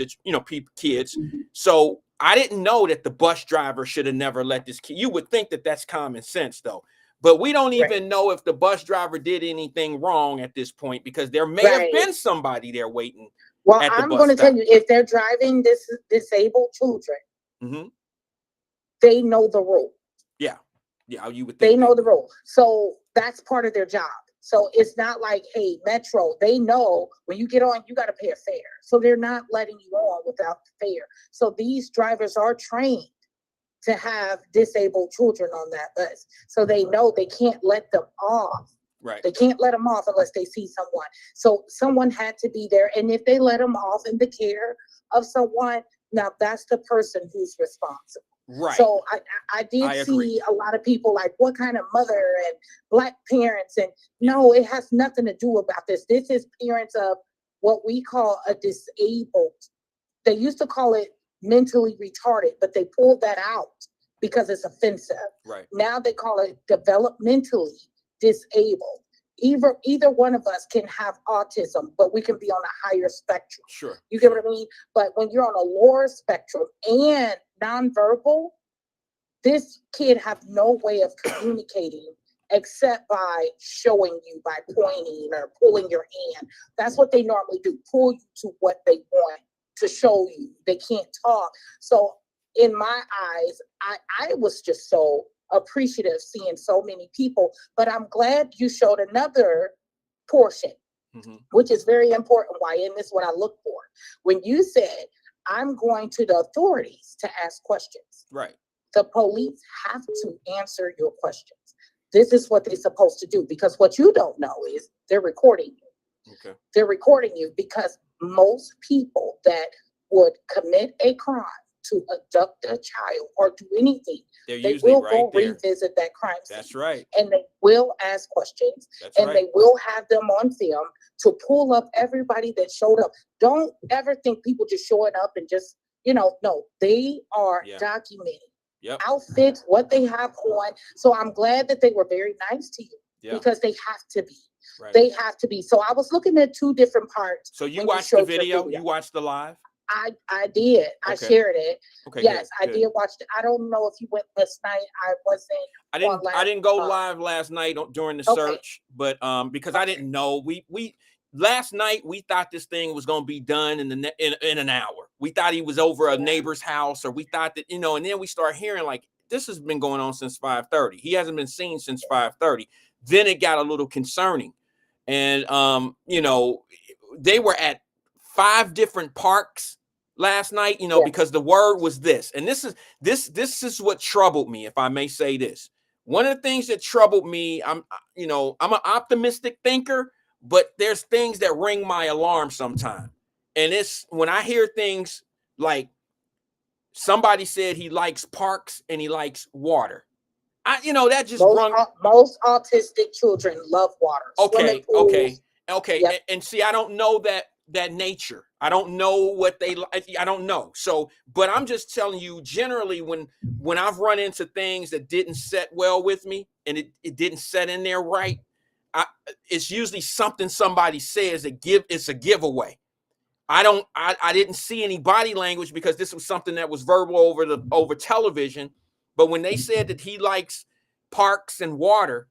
kids. So I didn't know that the bus driver should have never let this kid. You would think that that's common sense, though. But we don't even know if the bus driver did anything wrong at this point, because there may have been somebody there waiting. Well, I'm going to tell you, if they're driving disabled children, they know the rule. Yeah, you would think they know the rule. So that's part of their job. So it's not like, hey, Metro, they know when you get on, you got to pay a fare. So they're not letting you on without the fare. So these drivers are trained to have disabled children on that bus. So they know they can't let them off. Right. They can't let them off unless they see someone. So someone had to be there. And if they let them off in the care of someone, now that's the person who's responsible. Right. So I did see a lot of people like, what kind of mother and Black parents? And no, it has nothing to do about this. This is parents of what we call a disabled. They used to call it mentally retarded, but they pulled that out because it's offensive. Right. Now they call it developmentally disabled. Either one of us can have autism, but we can be on a higher spectrum. Sure. You get what I mean? But when you're on a lower spectrum and nonverbal, this kid have no way of communicating except by showing you, by pointing or pulling your hand. That's what they normally do, pull you to what they want to show you. They can't talk. So in my eyes, I was just so appreciative seeing so many people, but I'm glad you showed another portion, which is very important. Why? And this is what I look for. When you said, I'm going to the authorities to ask questions. Right. The police have to answer your questions. This is what they're supposed to do, because what you don't know is they're recording you. Okay. They're recording you because most people that would commit a crime to abduct a child or do anything, they will go revisit that crime scene. That's right. And they will ask questions. They will have them on film to pull up everybody that showed up. Don't ever think people just showing up and just, no, they are documenting outfits, what they have on. So I'm glad that they were very nice to you because they have to be. Right. They have to be. So I was looking at two different parts. So you watched the video? You watched the live? I did. Okay. I shared it. Okay. Yes, good. I did watch it. I don't know if you went last night. I didn't go live last night during the search, but because I didn't know. We last night we thought this thing was going to be done in an hour. We thought he was over a neighbor's house, or we thought that, and then we start hearing like this has been going on since 5:30. He hasn't been seen since 5:30. Then it got a little concerning. And they were at 5 different parks last night, because the word was this. And this is what troubled me, if I may say this. One of the things that troubled me, I'm an optimistic thinker, but there's things that ring my alarm sometimes. And it's when I hear things like somebody said he likes parks and he likes water. That just most autistic children love water. Okay. Yep. And see, I don't know that nature. I don't know what they like. I don't know. So, but I'm just telling you, generally, when I've run into things that didn't set well with me and it didn't set in there right, it's usually something somebody says it's a giveaway. I didn't see any body language because this was something that was verbal over television. But when they said that he likes parks and water,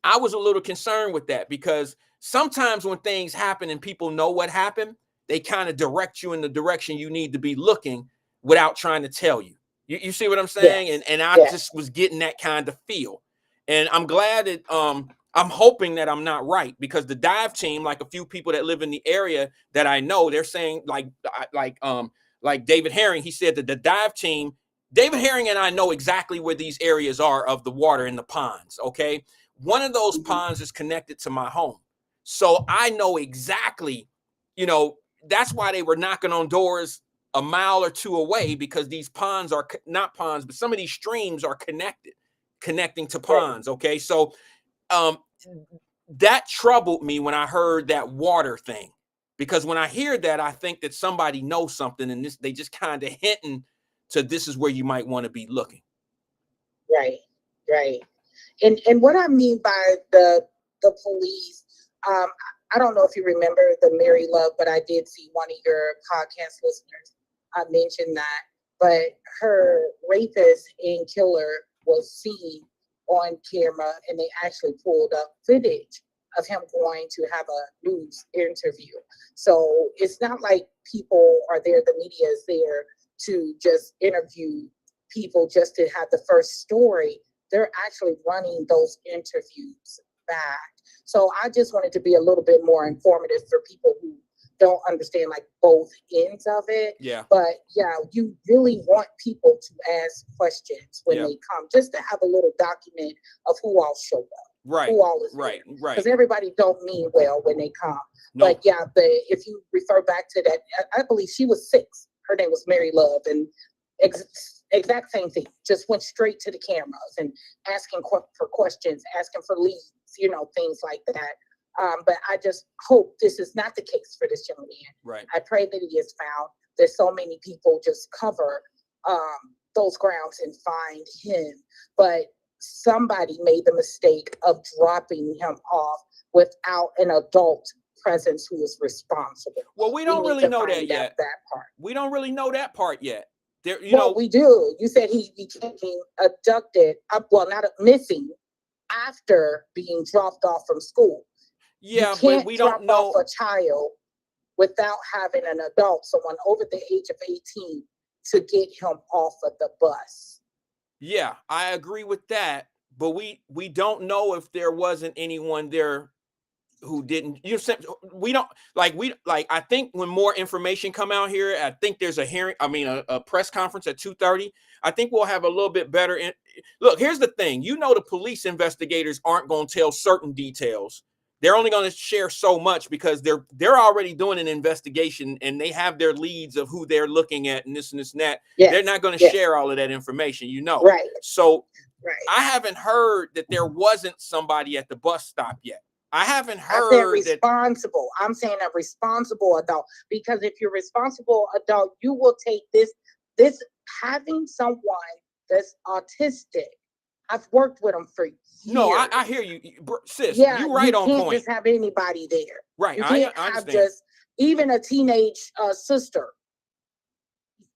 I was a little concerned with that, because sometimes when things happen and people know what happened, they kind of direct you in the direction you need to be looking without trying to tell you. You see what I'm saying? Yes. And I Yes. just was getting that kind of feel. And I'm glad that I'm hoping that I'm not right, because the dive team, like a few people that live in the area that I know, they're saying like David Herring, he said that the dive team, David Herring and I know exactly where these areas are of the water in the ponds. Okay. One of those ponds is connected to my home. So I know exactly, that's why they were knocking on doors a mile or two away, because these ponds are not ponds, but some of these streams are connecting to ponds. Okay. So that troubled me when I heard that water thing, because when I hear that, I think that somebody knows something, and they just kind of hinting to this is where you might want to be looking. Right. Right. And what I mean by the police, I don't know if you remember the Mary Love, but I did see one of your podcast listeners mention that. But her rapist and killer was seen on camera, and they actually pulled up footage of him going to have a news interview. So it's not like people are there, the media is there to just interview people just to have the first story. They're actually running those interviews back. So I just wanted to be a little bit more informative for people who don't understand like both ends of it. Yeah. But yeah, you really want people to ask questions when they come, just to have a little document of who all showed up. Right. Who all is right. there. Right. Because everybody don't mean well when they come. No. But yeah, if you refer back to that, I believe she was 6. Her name was Mary Love, and exact same thing. Just went straight to the cameras and asking for questions, asking for leads, things like that. But I just hope this is not the case for this young man. Right. I pray that he is found. There's so many people just cover those grounds and find him. But somebody made the mistake of dropping him off without an adult presence who is responsible. Well, we don't really know that yet. That part. We don't really know that part yet. There, we do. You said he became abducted, not missing, after being dropped off from school. Yeah, but we don't know off a child without having an adult, someone over the age of 18, to get him off of the bus. Yeah, I agree with that, but we don't know if there wasn't anyone there who didn't. I think when more information come out here, I think there's a press conference at 2:30. I think we'll have a little bit better. Look, here's the thing. The police investigators aren't going to tell certain details. They're only going to share so much because they're already doing an investigation, and they have their leads of who they're looking at and this and that. Yes. They're not going to share all of that information, Right. So right. I haven't heard that there wasn't somebody at the bus stop yet. I haven't heard responsible. I'm saying a responsible adult, because if you're responsible adult, you will take this having someone that's autistic. I've worked with them for years. No, I hear you, sis. Yeah, you're right on point. You can't just have anybody there. Right. You can't have just even a teenage sister.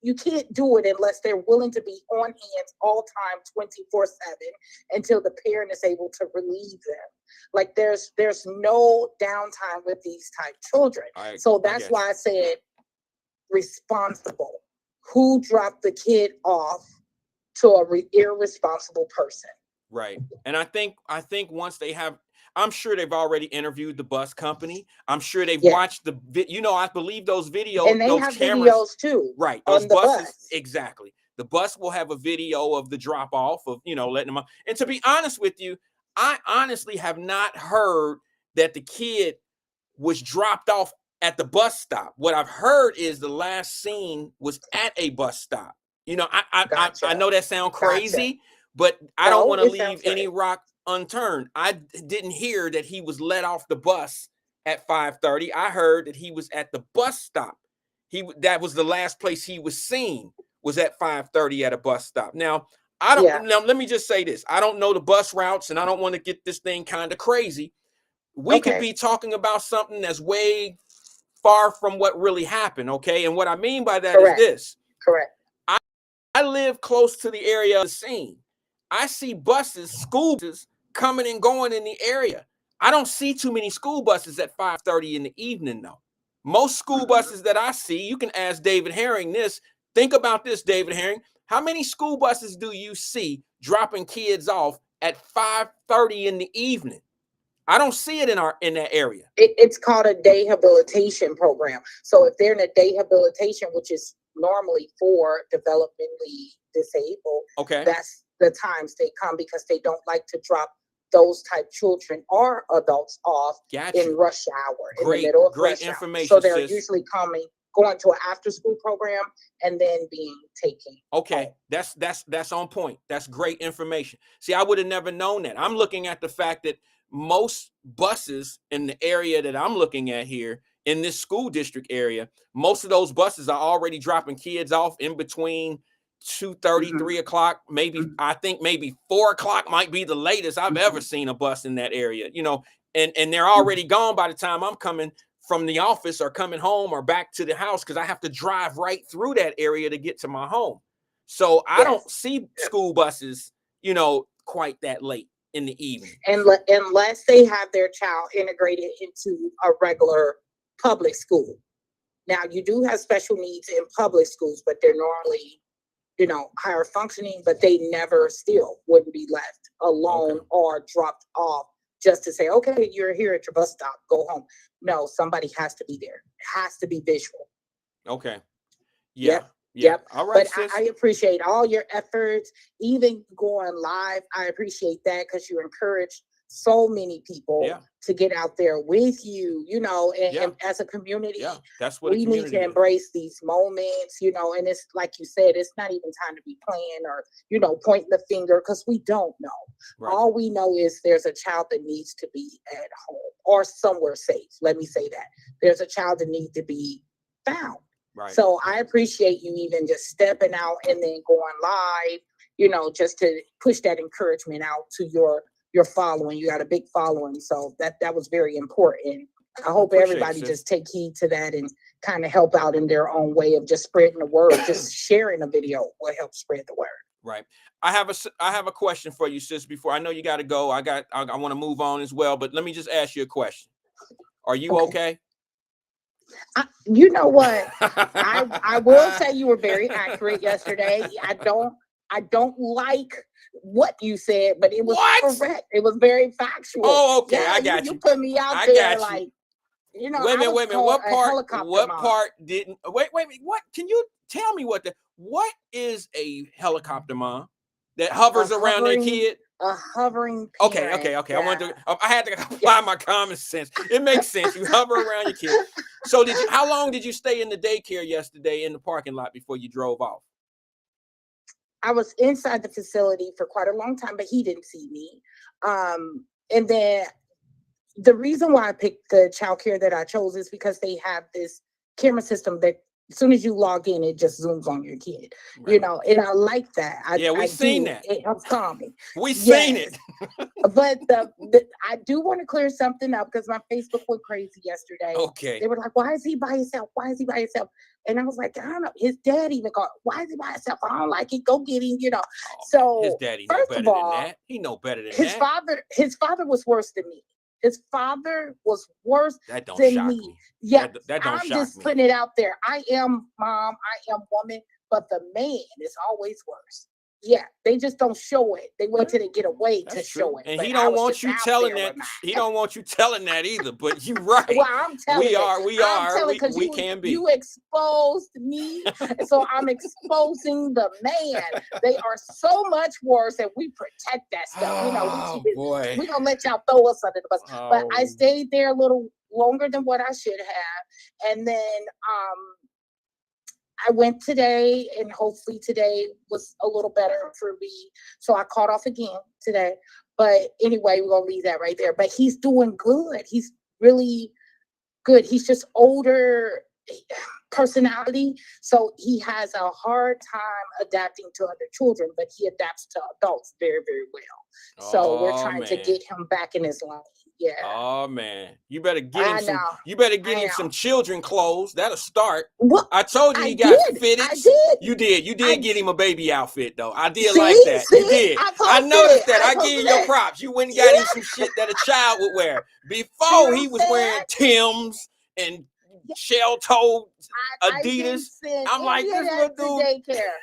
You can't do it unless they're willing to be on hands all time, 24/7, until the parent is able to relieve them. Like there's no downtime with these type children. So that's why I said responsible. Who dropped the kid off to a irresponsible person? Right. And I think once they have, I'm sure they've already interviewed the bus company. I'm sure they've watched I believe those videos, and they those have cameras, videos too. Right. Those buses. Exactly. The bus will have a video of the drop off of, letting them up. And to be honest with you, I honestly have not heard that the kid was dropped off at the bus stop. What I've heard is the last scene was at a bus stop. I know that sounds crazy, but I don't want to leave any rock unturned. I didn't hear that he was let off the bus at 5:30. I heard that he was at the bus stop. That was the last place he was seen, was at 5:30 at a bus stop. Now, now let me just say this. I don't know the bus routes, and I don't want to get this thing kind of crazy. We could be talking about something that's way far from what really happened, okay? And what I mean by that is this. Correct. I live close to the area of the scene. I see school buses coming and going in the area. I don't see too many school buses at 5:30 in the evening, though. Most school buses that I see, you can ask David Herring this. Think about this, David Herring. How many school buses do you see dropping kids off at 5:30 in the evening? I don't see it in that area. It's called a day habilitation program. So if they're in a day habilitation, which is normally for developmentally disabled, Okay. that's the times they come, because they don't like to drop those type children or adults off in rush hour, in the middle of rush hour. So they're usually going to an after school program and then being taken. Okay, that's on point. That's great information. See, I would have never known that. I'm looking at the fact that most buses in the area that I'm looking at here in this school district area, most of those buses are already dropping kids off in between 2:30, 3 o'clock. Maybe I think maybe 4 o'clock might be the latest I've ever seen a bus in that area, you know, and they're already gone by the time I'm coming from the office or coming home or back to the house, because I have to drive right through that area to get to my home. So I don't see school buses, you know, quite that late in the evening. Unless they have their child integrated into a regular public school. Now, you do have special needs in public schools, but they're normally, you know, higher functioning, but they never still wouldn't be left alone or dropped off just to say, okay, you're here at your bus stop, go home. No, somebody has to be there. It has to be visual. Okay. Yeah. Yep. All right. But I appreciate all your efforts, even going live. I appreciate that, because you encourage so many people to get out there with you, you know, and as a community, that's what we need to embrace these moments, you know, and it's like you said, it's not even time to be playing or, you know, pointing the finger, because we don't know. Right. All we know is there's a child that needs to be at home or somewhere safe. Let me say that. There's a child that needs to be found. Right. So I appreciate you even just stepping out and then going live, you know, just to push that encouragement out to your following. You got a big following, so that was very important. I hope everybody just take heed to that and kind of help out in their own way of just spreading the word. Just sharing a video will help spread the word. Right. I have a question for you, sis. Before I know you got to go, I want to move on as well, but let me just ask you a question. Are you okay? You know what? I will say you were very accurate yesterday. I don't like what you said, but it was correct. It was very factual. Oh, okay. I got you. You put me out there like, you know. Wait a minute. What part didn't? Wait. What? Can you tell me what is a helicopter mom that hovers around their kid? A hovering parent. Okay. Yeah. I had to apply my common sense. It makes sense. You hover around your kid. So how long did you stay in the daycare yesterday in the parking lot before you drove off? I was inside the facility for quite a long time, but he didn't see me. And then the reason why I picked the childcare that I chose is because they have this camera system that as soon as you log in, it just zooms on your kid, you know, and I like that. We've seen that. It helps calm me. We've seen it. But I do want to clear something up, because my Facebook went crazy yesterday. Okay. They were like, why is he by himself? Why is he by himself? And I was like, I don't know. His dad even called. Why is he by himself? I don't like it. Go get him, you know. So his daddy know better than that. He know better than that. His father was worse than me. His father was worse that don't than shock me. Yeah, that don't I'm shock just me. putting it out there. I am mom. I am woman. But the man is always worse. Yeah, they just don't show it. They wait till they get away to show it. And he don't want you telling that. He don't want you telling that either. But you're right. Well, I'm telling you. We can be. You exposed me, so I'm exposing the man. They are so much worse, and we protect that stuff. You know, we gonna let y'all throw us under the bus. But I stayed there a little longer than what I should have, and then I went today, and hopefully today was a little better for me. So I caught off again today. But anyway, we're going to leave that right there. But he's doing good. He's really good. He's just older personality. So he has a hard time adapting to other children, but he adapts to adults very, very well. So we're trying to get him back in his line. Yeah. Oh man, you better get him some children clothes. That'll start. What? I told you got fitted. I did. You did get him a baby outfit though. I did like that. You did. I noticed that. I give you your props. You went and got him some shit that a child would wear. Before he was wearing Timbs and shell-toed I didn't Adidas. send I'm like, any of this that to little dude. daycare.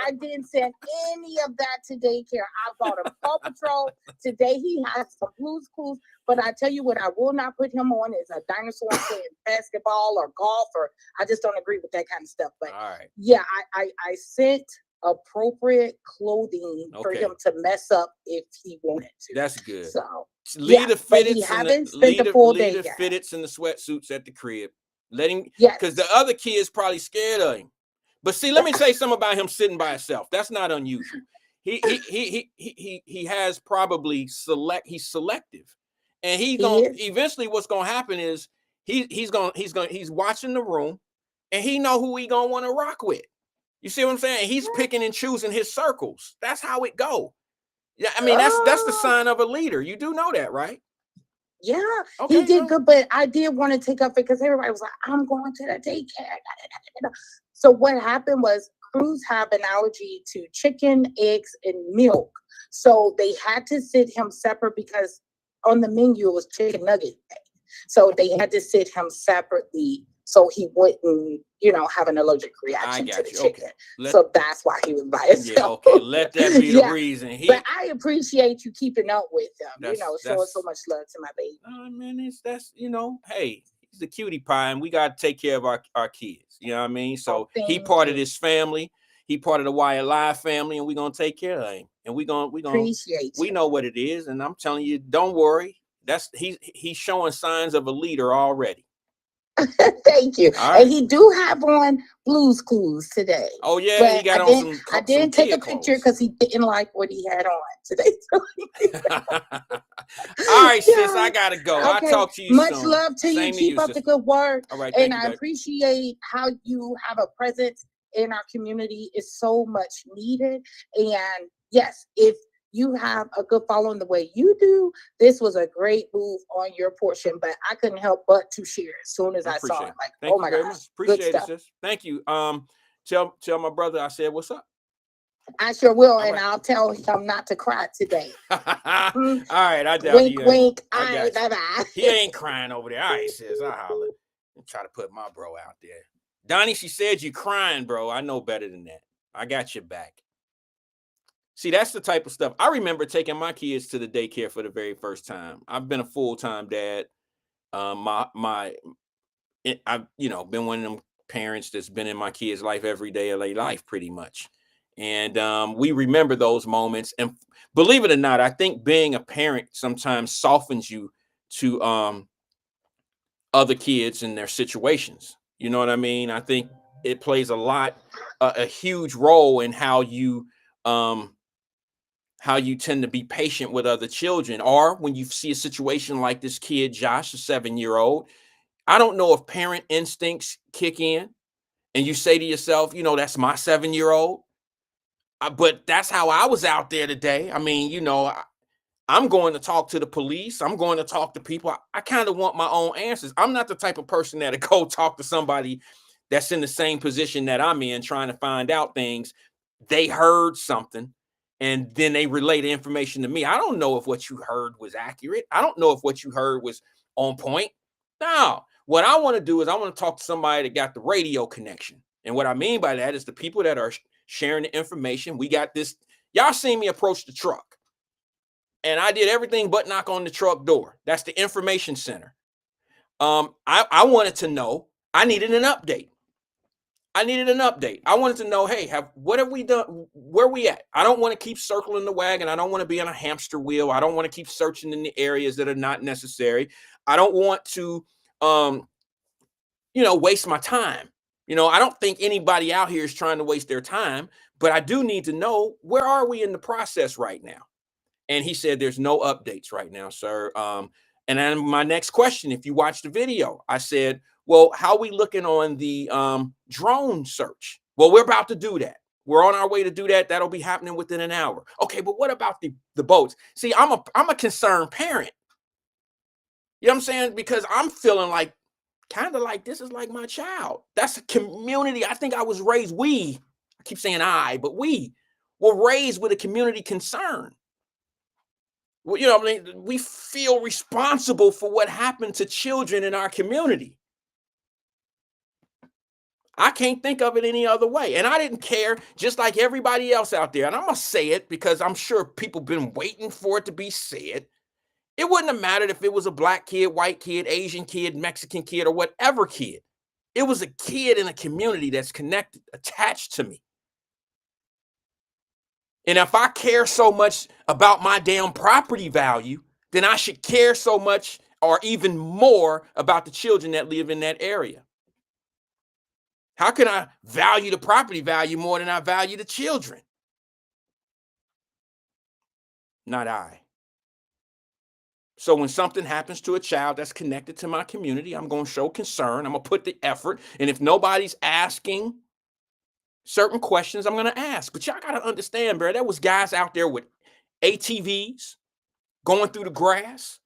I didn't send any of that to daycare. I bought him Paw Patrol. Today he has some Blue's Clues. But I tell you what, I will not put him on is a dinosaur playing basketball or golf, or I just don't agree with that kind of stuff. But All right. yeah, I sent appropriate clothing for Okay. him to mess up if he wanted to. That's good. So Leave the but he fitteds and haven't spent the full day the yet. fitteds and the sweatsuits at the crib. Let him, Yes. because the other kids probably scared of him. But see, let me say something about him sitting by himself. That's not unusual. He has probably he's selective. And eventually what's gonna happen is he's watching the room and he know who he gonna want to rock with. You see what I'm saying? He's picking and choosing his circles. That's how it go. Yeah, I mean that's the sign of a leader. You do know that, right? Yeah, Okay, he did good, but I did want to take up because everybody was like, I'm going to the daycare. So what happened was Cruz have an allergy to chicken, eggs, and milk. So they had to sit him separate because on the menu was chicken nugget. So they had to sit him separately so he wouldn't, have an allergic reaction to the chicken. Okay. So that's why he was by himself. Yeah, okay. Let that be the reason. But I appreciate you keeping up with him, showing so much love to my baby. Man, hey, he's a cutie pie, and we got to take care of our kids. You know what I mean? So he part of this family. He part of the Wyatt Live family, and we're gonna take care of him. And we appreciate. We know what it is, and I'm telling you, don't worry. He's showing signs of a leader already. Thank you. Right. And he do have on Blue's Clues today. Oh yeah, but he got on some. I didn't take a picture because he didn't like what he had on today. All right, sis, I gotta go. Okay. I'll talk to you Much soon. love to you. Keep up the good work. All right, and I appreciate how you have a presence in our community. It's so much needed. And yes, if you have a good following the way you do, this was a great move on your portion, but I couldn't help but to share as soon as I saw it. Like, Thank oh my gosh, appreciate it, sis. Thank you. Tell my brother I said what's up. I sure will, and I'll tell him not to cry today. All right, I doubt wink, wink. All right, bye-bye. He ain't crying over there. All right, sis, I holler. I'm trying to put my bro out there. Donnie, she said you crying, bro. I know better than that. I got your back. See, that's the type of stuff. I remember taking my kids to the daycare for the very first time. I've been a full-time dad. I've been one of them parents that's been in my kids' life every day of their life, pretty much. And we remember those moments. And believe it or not, I think being a parent sometimes softens you to other kids and their situations. You know what I mean? I think it plays a huge role in how you tend to be patient with other children, or when you see a situation like this kid, Josh, a 7-year-old. I don't know if parent instincts kick in and you say to yourself, that's my 7-year-old. But that's how I was out there today. I mean, I'm going to talk to the police. I'm going to talk to people. I kind of want my own answers. I'm not the type of person that'll go talk to somebody that's in the same position that I'm in, trying to find out things. They heard something and then they relay the information to me. I don't know if what you heard was accurate. I don't know if what you heard was on point. No, what I want to do is I want to talk to somebody that got the radio connection. And what I mean by that is the people that are sharing the information. We got this. Y'all seen me approach the truck. And I did everything but knock on the truck door. That's the information center. I wanted to know. I needed an update. I wanted to know, hey, what have we done? Where we at? I don't want to keep circling the wagon. I don't want to be on a hamster wheel. I don't want to keep searching in the areas that are not necessary. I don't want to, waste my time. I don't think anybody out here is trying to waste their time, but I do need to know, where are we in the process right now? And he said, there's no updates right now, sir. And then my next question, if you watch the video, I said, well, how are we looking on the drone search? Well, we're about to do that. We're on our way to do that. That'll be happening within an hour. Okay, but what about the boats? See, I'm a concerned parent. You know what I'm saying? Because I'm feeling like, kind of like this is like my child. That's a community. I think I was raised, I keep saying but we were raised with a community concern. Well, we feel responsible for what happened to children in our community. I can't think of it any other way. And I didn't care, just like everybody else out there. And I'm going to say it because I'm sure people been waiting for it to be said. It wouldn't have mattered if it was a black kid, white kid, Asian kid, Mexican kid, or whatever kid. It was a kid in a community that's connected, attached to me. And if I care so much about my damn property value, then I should care so much or even more about the children that live in that area. How can I value the property value more than I value the children? Not I. So when something happens to a child that's connected to my community, I'm going to show concern. I'm going to put the effort. And if nobody's asking certain questions, I'm going to ask. But y'all got to understand, bro, there was guys out there with ATVs going through the grass.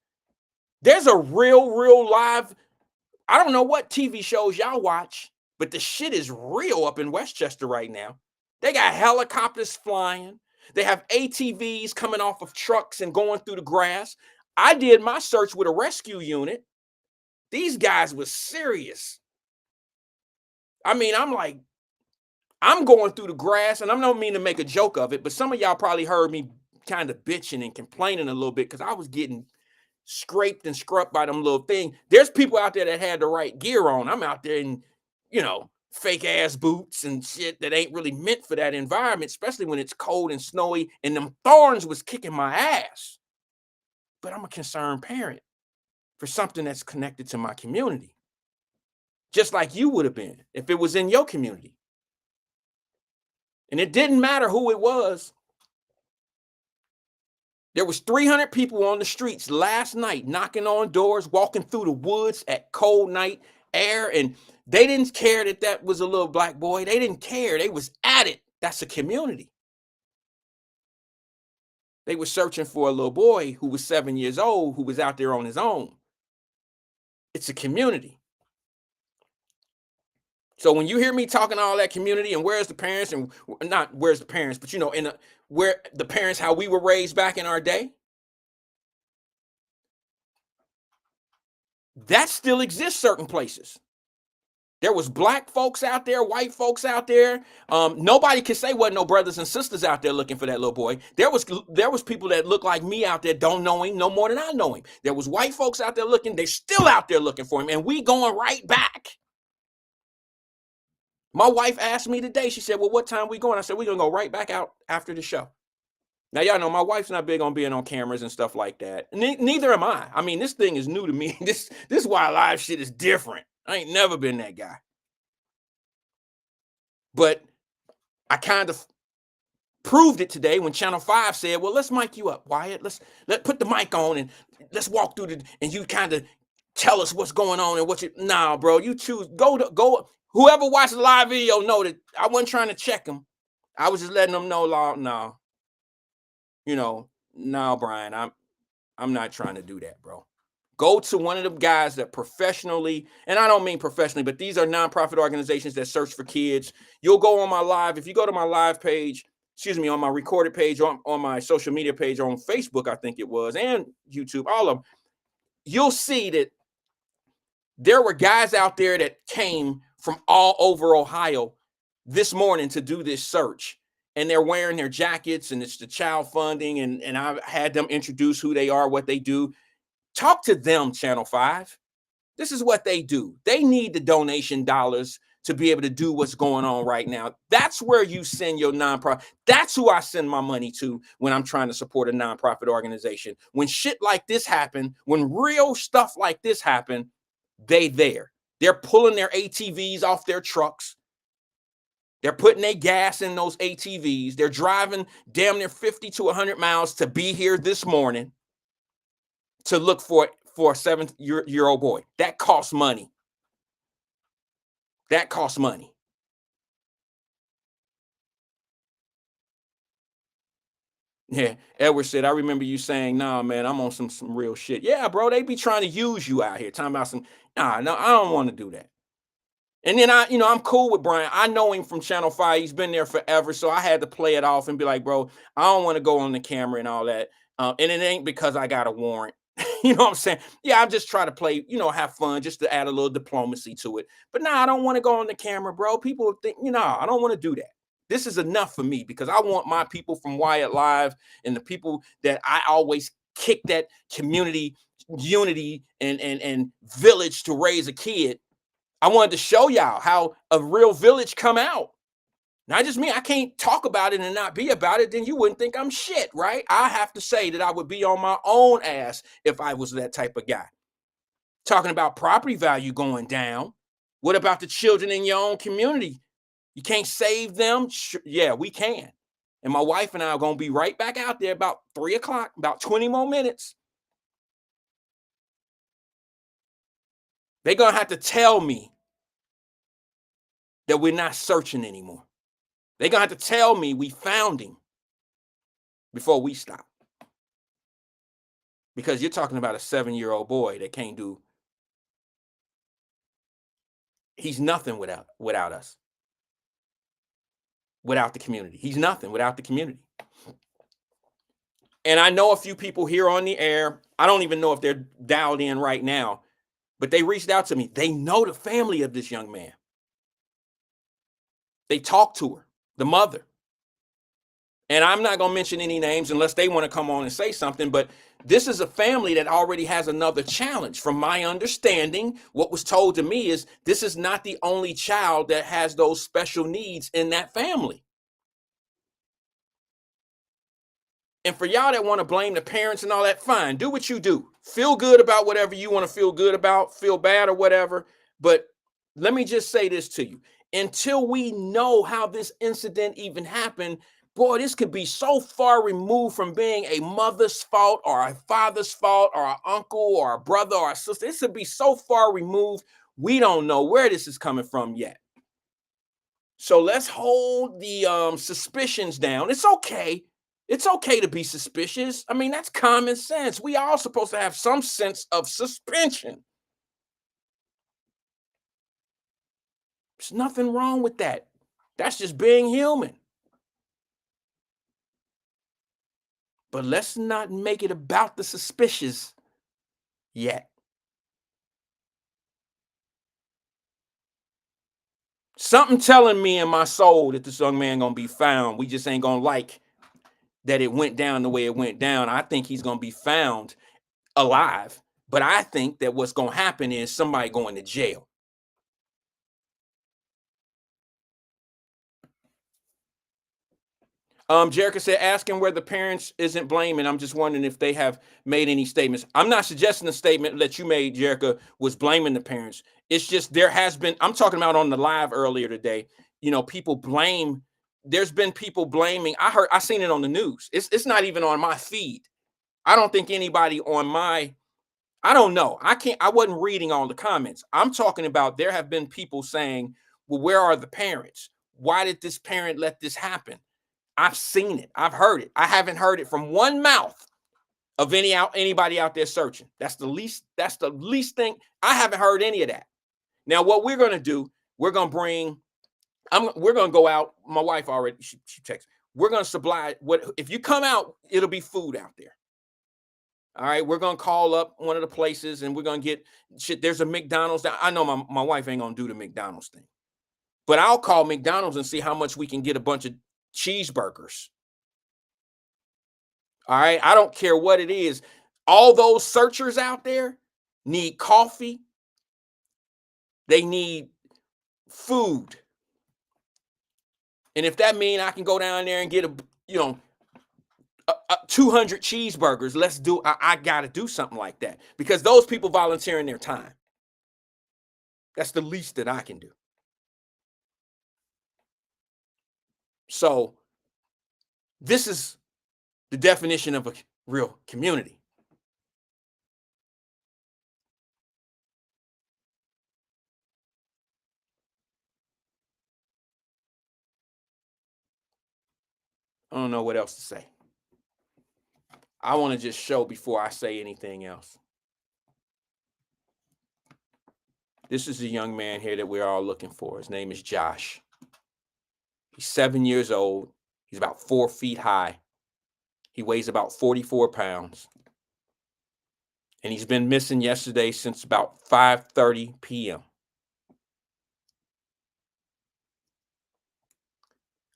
There's a real live, I don't know what TV shows y'all watch, but the shit is real up in Westchester right now. They got helicopters flying. They have ATVs coming off of trucks and going through the grass. I did my search with a rescue unit. These guys were serious. I mean, I'm like, I'm going through the grass, and I don't mean to make a joke of it, but some of y'all probably heard me kind of bitching and complaining a little bit because I was getting scraped and scrubbed by them little thing. There's people out there that had the right gear on. I'm out there in, fake ass boots and shit that ain't really meant for that environment, especially when it's cold and snowy, and them thorns was kicking my ass. But I'm a concerned parent for something that's connected to my community. Just like you would have been if it was in your community. And it didn't matter who it was. There was 300 people on the streets last night knocking on doors, walking through the woods at cold night air, and they didn't care that was a little black boy. They didn't care. They was at it. That's a community. They were searching for a little boy who was 7 years old, who was out there on his own. It's a community. So when you hear me talking all that community and where's the parents, and not where's the parents, but where the parents, how we were raised back in our day, that still exists certain places. There was black folks out there, white folks out there. Nobody could say wasn't no brothers and sisters out there looking for that little boy. There was people that look like me out there, don't know him no more than I know him. There was white folks out there looking. They're still out there looking for him, and we going right back. My wife asked me today, she said, well, what time we going? I said, we're going to go right back out after the show. Now, y'all know my wife's not big on being on cameras and stuff like that. Neither am I. I mean, this thing is new to me. This is why live shit is different. I ain't never been that guy. But I kind of proved it today when Channel 5 said, well, let's mic you up, Wyatt. Let's put the mic on and let's walk through and you kind of tell us what's going on and nah, bro, you choose, go. Whoever watched the live video know that I wasn't trying to check them. I was just letting them know, no, Brian, I'm not trying to do that, bro. Go to one of the guys that professionally, and I don't mean professionally, but these are nonprofit organizations that search for kids. You'll go on my live. If you go to my live page, on my recorded page, on my social media page, on Facebook, I think it was, and YouTube, all of them, you'll see that there were guys out there that came from all over Ohio this morning to do this search. And they're wearing their jackets, and it's the child funding, and I had them introduce who they are, what they do. Talk to them, Channel 5. This is what they do. They need the donation dollars to be able to do what's going on right now. That's where you send your nonprofit. That's who I send my money to when I'm trying to support a nonprofit organization. When shit like this happen, when real stuff like this happen, they're pulling their ATVs off their trucks. They're putting their gas in those ATVs. They're driving damn near 50 to 100 miles to be here this morning to look for a 7-year-old boy. That costs money. That costs money. Yeah, Edward said, I remember you saying, nah, man, I'm on some real shit. Yeah, bro, they be trying to use you out here. Talking about no, I don't want to do that. And then I'm cool with Brian. I know him from Channel 5. He's been there forever. So I had to play it off and be like, bro, I don't want to go on the camera and all that. And it ain't because I got a warrant. You know what I'm saying? Yeah, I'm just trying to play, have fun, just to add a little diplomacy to it. But I don't want to go on the camera, bro. People think, I don't want to do that. This is enough for me because I want my people from Wyatt Live and the people that I always kick that community unity and village to raise a kid. I wanted to show y'all how a real village come out. Not just me. I can't talk about it and not be about it. Then you wouldn't think I'm shit, right? I have to say that I would be on my own ass if I was that type of guy. Talking about property value going down. What about the children in your own community? You can't save them? Yeah, we can. And my wife and I are going to be right back out there about 3 o'clock, about 20 more minutes. They're going to have to tell me that we're not searching anymore. They're going to have to tell me we found him before we stop. Because you're talking about a 7-year-old boy that can't do. He's nothing without us. Without the community. He's nothing without the community. And I know a few people here on the air. I don't even know if they're dialed in right now, but they reached out to me. They know the family of this young man. They talked to her, the mother. And I'm not going to mention any names unless they want to come on and say something, but this is a family that already has another challenge. From my understanding, what was told to me is this is not the only child that has those special needs in that family. And for y'all that want to blame the parents and all that, fine, do what you do. Feel good about whatever you want to feel good about, feel bad or whatever. But let me just say this to you. Until we know how this incident even happened, boy, this could be so far removed from being a mother's fault or a father's fault or an uncle or a brother or a sister. This could be so far removed, we don't know where this is coming from yet. So let's hold the suspicions down. It's okay. It's okay to be suspicious. I mean, that's common sense. We all supposed to have some sense of suspension. There's nothing wrong with that. That's just being human. But let's not make it about the suspicious yet. Something telling me in my soul that this young man gonna be found. We just ain't gonna like that it went down the way it went down. I think he's gonna be found alive. But I think that what's gonna happen is somebody going to jail. Jerica said, asking where the parents isn't blaming. I'm just wondering if they have made any statements. I'm not suggesting the statement that you made, Jerica, was blaming the parents. It's just there has been, I'm talking about on the live earlier today, people blame. There's been people blaming. I seen it on the news. It's not even on my feed. I don't think anybody on my, I don't know. I wasn't reading all the comments. I'm talking about there have been people saying, well, where are the parents? Why did this parent let this happen? I've seen it. I've heard it. I haven't heard it from one mouth of anybody out there searching. That's the least thing. I haven't heard any of that. Now, what we're going to do, we're going to go out. My wife already, she texts. We're going to supply if you come out, it'll be food out there. All right. We're going to call up one of the places and we're going to get shit. There's a McDonald's. I know my wife ain't going to do the McDonald's thing, but I'll call McDonald's and see how much we can get a bunch of cheeseburgers. All right. I don't care what it is. All those searchers out there need coffee. They need food. And if that means I can go down there and get 200 cheeseburgers, let's do. I got to do something like that because those people volunteering their time. That's the least that I can do. So this is the definition of a real community. I don't know what else to say. I want to just show before I say anything else. This is a young man here that we're all looking for. His name is Josh. He's 7 years old. He's about 4 feet high. He weighs about 44 pounds. And he's been missing yesterday since about 5:30 p.m.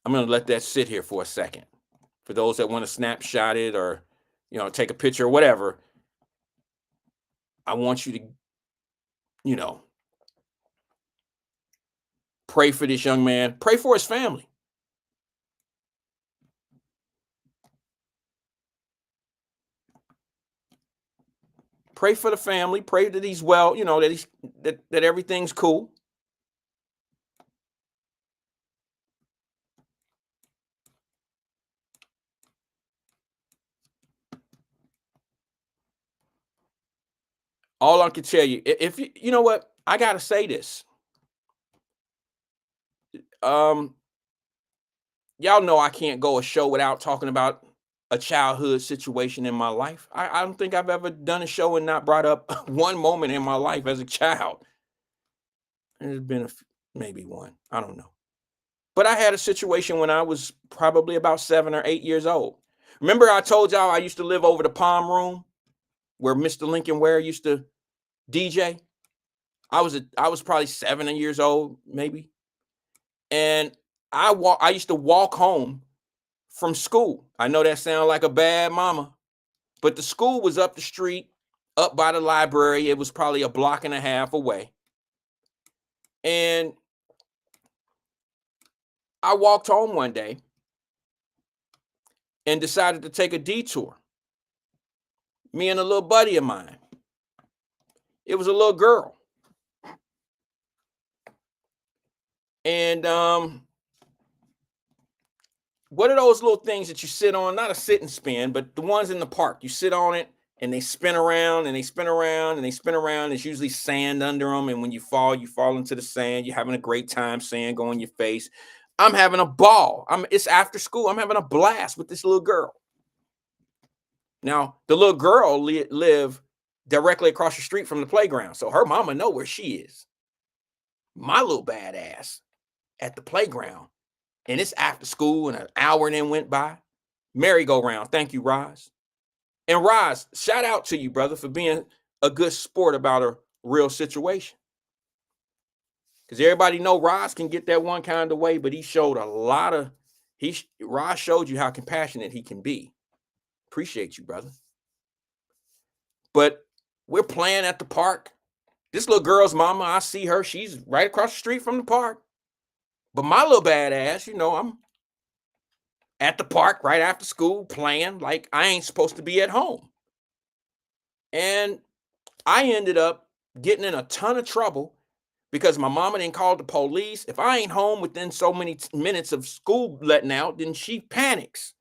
I'm going to let that sit here for a second. For those that want to snapshot it or, take a picture or whatever, I want you to, pray for this young man. Pray for his family. Pray for the family. Pray that he's well, that everything's cool. All I can tell you, if you know what, I gotta say this. Y'all know I can't go a show without talking about a childhood situation in my life. I don't think I've ever done a show and not brought up one moment in my life as a child. There's been maybe one, I don't know. But I had a situation when I was probably about 7 or 8 years old. Remember I told y'all I used to live over the Palm Room where Mr. Lincoln Ware used to DJ? I was probably 7 years old, maybe. And I used to walk home from school. I know that sounds like a bad mama, but the school was up the street, up by the library. It was probably a block and a half away. And I walked home one day and decided to take a detour. Me and a little buddy of mine. It was a little girl. And what are those little things that you sit on? Not a sit and spin, but the ones in the park. You sit on it and they spin around and they spin around and they spin around. There's usually sand under them. And when you fall into the sand. You're having a great time. Sand go in your face. I'm having a ball. It's after school. I'm having a blast with this little girl. Now, the little girl live directly across the street from the playground. So her mama know where she is. My little badass at the playground. And it's after school and an hour and then went by. Merry-go-round. Thank you, Roz. And Roz, shout out to you, brother, for being a good sport about a real situation. Because everybody know Roz can get that one kind of way, but he showed a lot of, Roz showed you how compassionate he can be. Appreciate you, brother. But we're playing at the park. This little girl's mama, I see her. She's right across the street from the park. But my little badass, I'm at the park right after school playing like I ain't supposed to be at home. And I ended up getting in a ton of trouble because my mama didn't call the police. If I ain't home within so many minutes of school letting out, then she panics.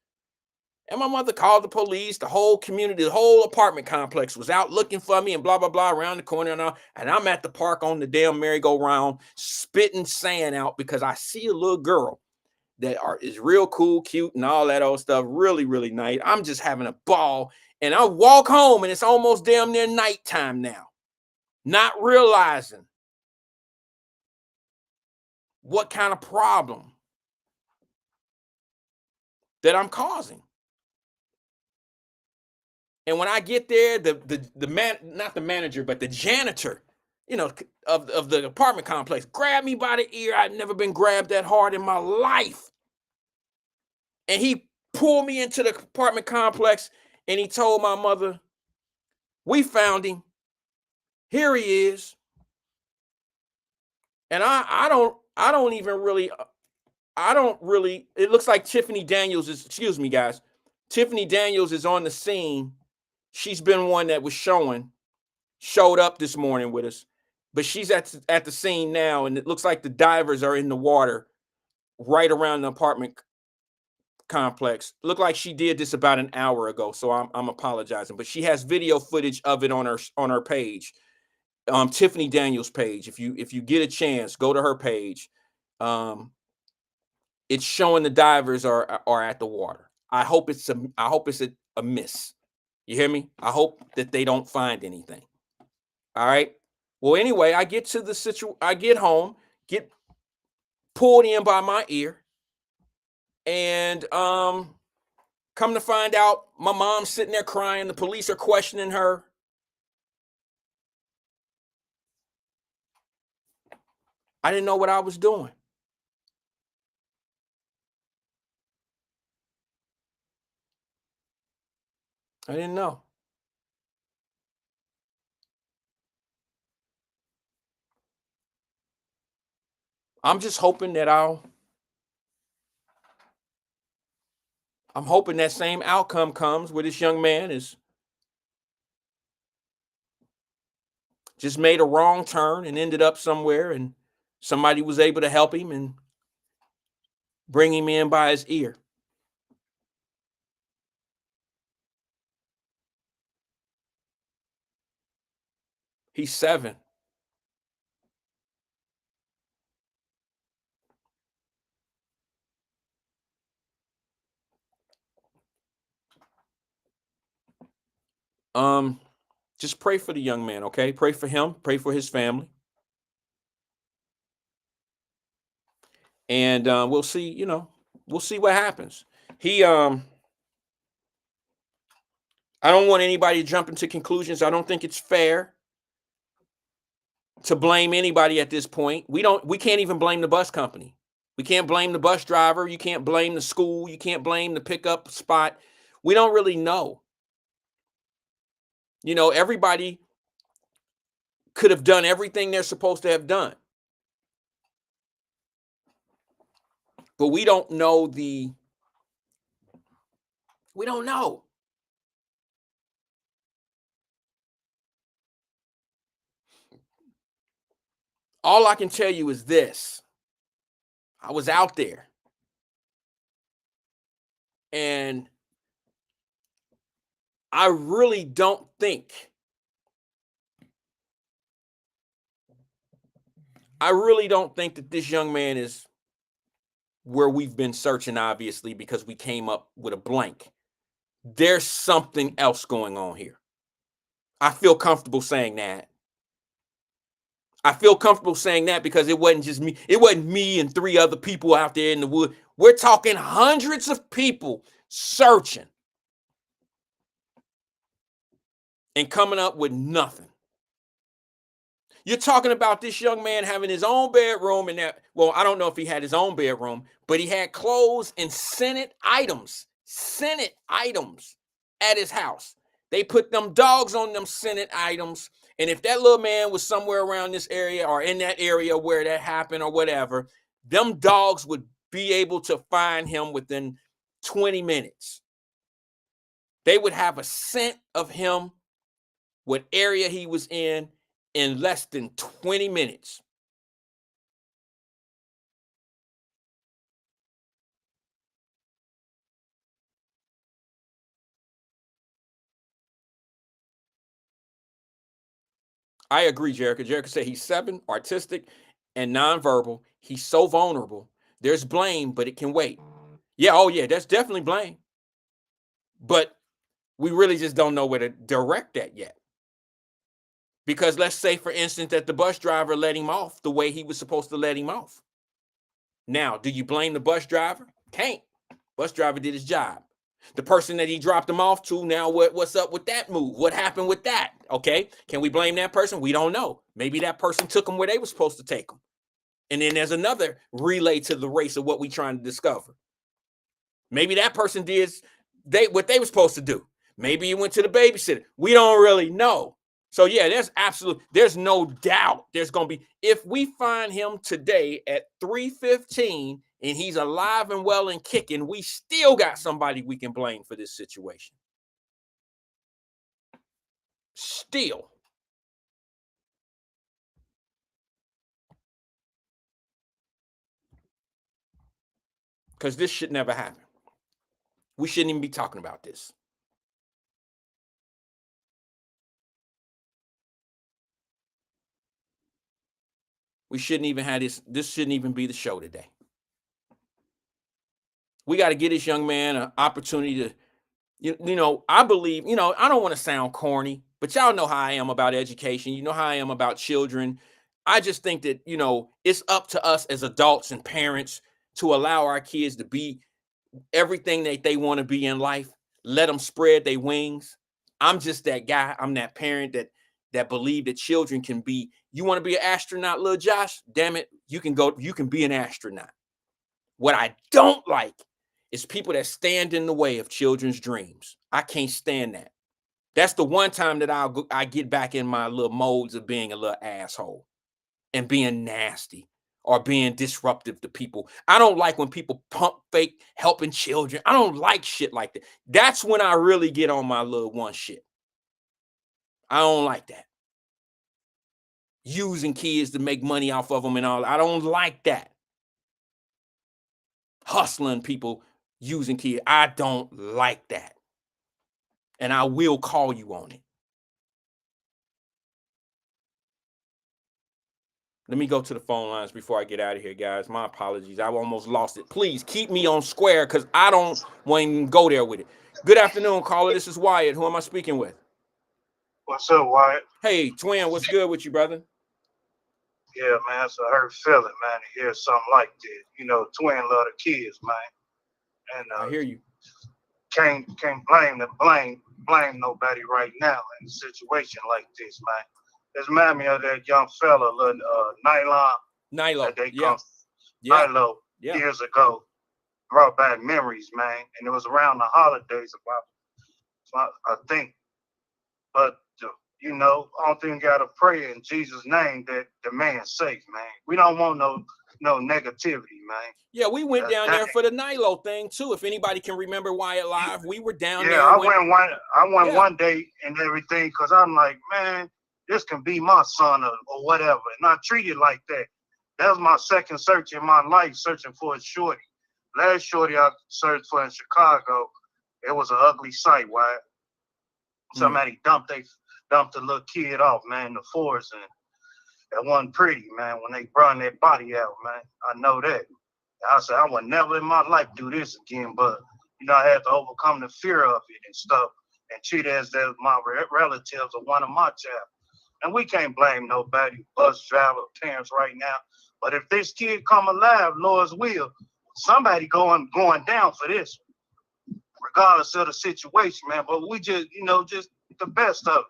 And my mother called the police. The whole community, the whole apartment complex was out looking for me and blah, blah, blah around the corner. And I'm at the park on the damn merry-go-round spitting sand out because I see a little girl that is real cool, cute, and all that old stuff. Really, really nice. I'm just having a ball. And I walk home and it's almost damn near nighttime now. Not realizing what kind of problem that I'm causing. And when I get there, not the manager, but the janitor, of the apartment complex, grabbed me by the ear. I'd never been grabbed that hard in my life. And he pulled me into the apartment complex and he told my mother, "We found him. Here he is." And I don't really, it looks like Tiffany Daniels is, excuse me, guys. Tiffany Daniels is on the scene. She's been one that was showed up this morning with us, but she's at the scene now. And it looks like the divers are in the water right around the apartment complex. Looked like she did this about an hour ago. So I'm apologizing, but she has video footage of it on her page. Tiffany Daniels page. If you get a chance, go to her page. It's showing the divers are at the water. I hope it's a miss. You hear me? I hope that they don't find anything. All right. Well, anyway, I get to I get home, get pulled in by my ear, and come to find out, my mom's sitting there crying. The police are questioning her. I didn't know what I was doing. I didn't know. I'm just hoping that I'm hoping that same outcome comes where this young man is just made a wrong turn and ended up somewhere, and somebody was able to help him and bring him in by his ear. He's 7. Just pray for the young man, okay? Pray for him, pray for his family. And we'll see, we'll see what happens. I don't want anybody to jump into conclusions. I don't think it's fair to blame anybody at this point. We can't even blame the bus company. We can't blame the bus driver. You can't blame the school. You can't blame the pickup spot. We don't really know. Everybody could have done everything they're supposed to have done. But we don't know. We don't know. All I can tell you is this. I was out there. And I really don't think that this young man is where we've been searching, obviously, because we came up with a blank. There's something else going on here. I feel comfortable saying that. I feel comfortable saying that because it wasn't just me. It wasn't me and 3 other people out there in the wood. We're talking hundreds of people searching and coming up with nothing. You're talking about this young man having his own bedroom and I don't know if he had his own bedroom, but he had clothes and Senate items at his house. They put them dogs on them Senate items. And if that little man was somewhere around this area or in that area where that happened or whatever, them dogs would be able to find him within 20 minutes. They would have a scent of him, what area he was in less than 20 minutes. I agree, Jerica. Jerica said he's 7, artistic, and nonverbal. He's so vulnerable. There's blame, but it can wait. Yeah, oh yeah, that's definitely blame. But we really just don't know where to direct that yet. Because let's say, for instance, that the bus driver let him off the way he was supposed to let him off. Now, do you blame the bus driver? Can't. Bus driver did his job. The person that he dropped him off to, now what's up with that move? What happened with that? Okay, can we blame that person? We don't know. Maybe that person took him where they were supposed to take him. And then there's another relay to the race of what we're trying to discover. Maybe that person did what they were supposed to do. Maybe he went to the babysitter. We don't really know. So yeah, there's no doubt there's going to be, if we find him today at 3:15 and he's alive and well and kicking, we still got somebody we can blame for this situation. Still. Because this should never happen. We shouldn't even be talking about this. We shouldn't even have this. This shouldn't even be the show today. We got to get this young man an opportunity to, I believe, I don't want to sound corny, but y'all know how I am about education. You know how I am about children. I just think that, it's up to us as adults and parents to allow our kids to be everything that they want to be in life. Let them spread their wings. I'm just that guy. I'm that parent that believe that children can be You want to be an astronaut, little Josh? Damn it, you can be an astronaut. What I don't like is people that stand in the way of children's dreams. I can't stand that. That's the one time that I get back in my little modes of being a little asshole and being nasty or being disruptive to people. I don't like when people pump fake helping children. I don't like shit like that. That's when I really get on my little one shit. I don't like that. Using kids to make money off of them and all. I don't like that. Hustling people using kids. I don't like that. And I will call you on it. Let me go to the phone lines before I get out of here, guys. My apologies. I almost lost it. Please keep me on square because I don't want to even go there with it. Good afternoon, caller. This is Wyatt. Who am I speaking with? What's up, Wyatt? Hey, twin. What's good with you, brother? Yeah, man, it's a hurt feeling, man, to hear something like this. You know, twin love the kids, man. And I hear you. Can't blame nobody right now in a situation like this, man. It's remind me of that young fella, little Nilo. Nilo, Yeah. years ago. Brought back memories, man. And it was around the holidays I think. But you know, only thing gotta pray in Jesus' name that the man's safe, man. We don't want no negativity, man. Yeah, we went down there for the Nilo thing too. If anybody can remember Wyatt Live, we were down there. I went one day and everything because I'm like, man, this can be my son or whatever. And I treat it like that. That was my second search in my life, searching for a shorty. Last shorty I searched for in Chicago, it was an ugly sight, Wyatt. Somebody dumped the little kid off, man, in the forest, and that wasn't pretty, man, when they brought that body out, man. I know that. I said, I would never in my life do this again, but, you know, I had to overcome the fear of it and stuff and treat it as my relatives or one of my child. And we can't blame nobody, bus driver, parents right now. But if this kid come alive, Lord's will, somebody going down for this, regardless of the situation, man. But we just, you know, just the best of it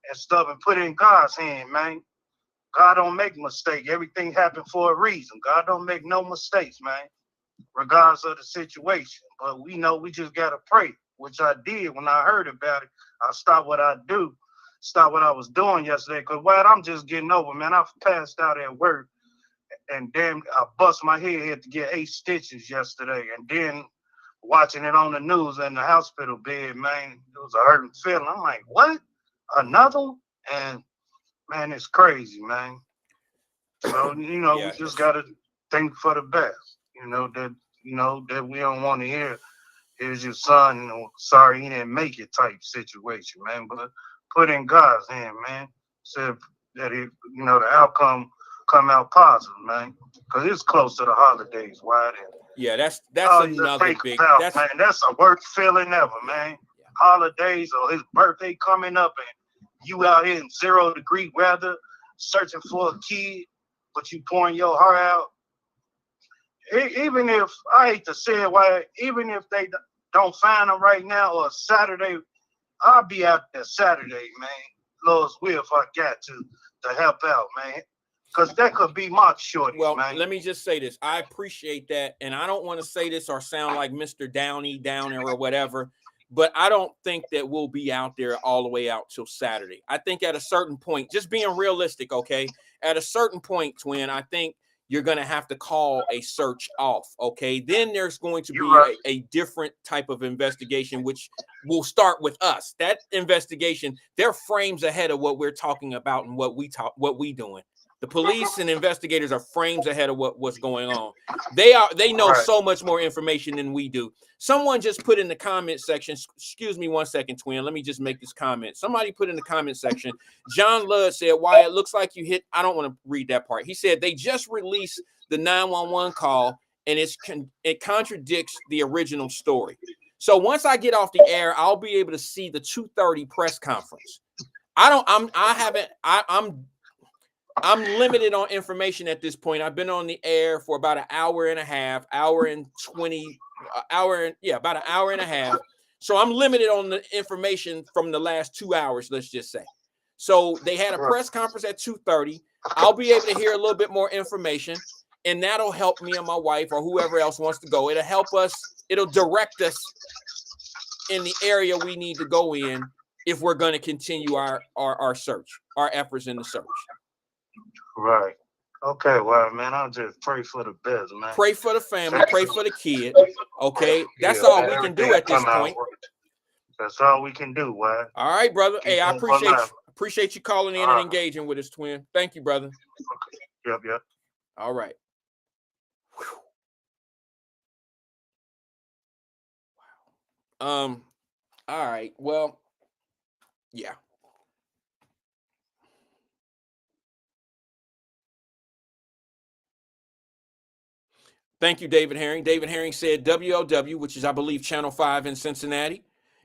and stuff and put it in God's hand, man. God don't make mistakes. Everything happened for a reason. God don't make no mistakes, man, regardless of the situation. But we know we just got to pray, which I did when I heard about it. I stopped what I was doing yesterday. Because, well, I'm just getting over, man. I passed out at work. And then I bust my head, had to get 8 stitches yesterday. And then watching it on the news in the hospital bed, man, it was a hurting feeling. I'm like, what? Another one? And man, it's crazy, man. So, you know, we just gotta think for the best. You know, that we don't want to hear here's your son, you know, sorry he didn't make it type situation, man. But put in God's hand, man. So that it, you know, the outcome come out positive, man. Because it's close to the holidays, Wyatt. Yeah, that's another big man. That's a worst feeling ever, man. Yeah. Holidays or his birthday coming up and you out here in 0-degree weather searching for a kid, but you pouring your heart out. Even if, I hate to say it, Wyatt, even if they don't find them right now or Saturday, I'll be out there Saturday, man. Lord's will if I got to help out, man. Because that could be my shorty, well, man. Let me just say this. I appreciate that. And I don't want to say this or sound like Mr. Downer or whatever, but I don't think that we'll be out there all the way out till Saturday. I think at a certain point, just being realistic, okay? At a certain point, twin, I think you're going to have to call a search off, okay? Then there's going to be a different type of investigation, which will start with us. That investigation, they're frames ahead of what we're talking about and what we doing. The police and investigators are frames ahead of what's going on. They know so much more information than we do. Someone just put in the comment section, excuse me 1 second, twin. Let me just make this comment. Somebody put in the comment section, John Ludd said, why it looks like you hit, I don't want to read that part. He said they just released the 911 call and it contradicts the original story. So once I get off the air, I'll be able to see the 2:30 press conference. I'm limited on information at this point. I've been on the air for about an hour and a half, about an hour and a half. So I'm limited on the information from the last 2 hours, let's just say. So they had a press conference at 2:30. I'll be able to hear a little bit more information, and that'll help me and my wife or whoever else wants to go. It'll help us. It'll direct us in the area we need to go in if we're going to continue our search, our efforts in the search. Right. Okay, well, man, I'll just pray for the best, man. Pray for the family, pray for the kid. Okay, that's all we can do at this point. That's all we can do, Wyatt. All right, brother. Hey, I appreciate you calling in and engaging with us, twin. Thank you, brother. Okay. Yep. All right. Wow. All right. Well, yeah. Thank you, David Herring. David Herring said WLW, which is, I believe, Channel 5 in Cincinnati,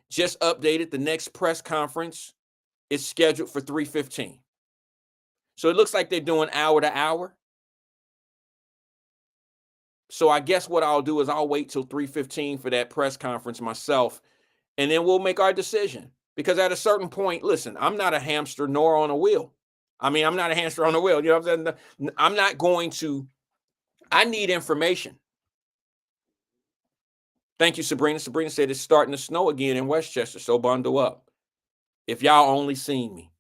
just updated. The next press conference is scheduled for 3:15. So it looks like they're doing hour to hour. So I guess what I'll do is I'll wait till 3:15 for that press conference myself, and then we'll make our decision. Because at a certain point, listen, I'm not a hamster nor on a wheel. I mean, I'm not a hamster on a wheel. You know what I'm saying? I'm not going to. I need information. Thank you, Sabrina. Sabrina said it's starting to snow again in Westchester, so bundle up. If y'all only seen me.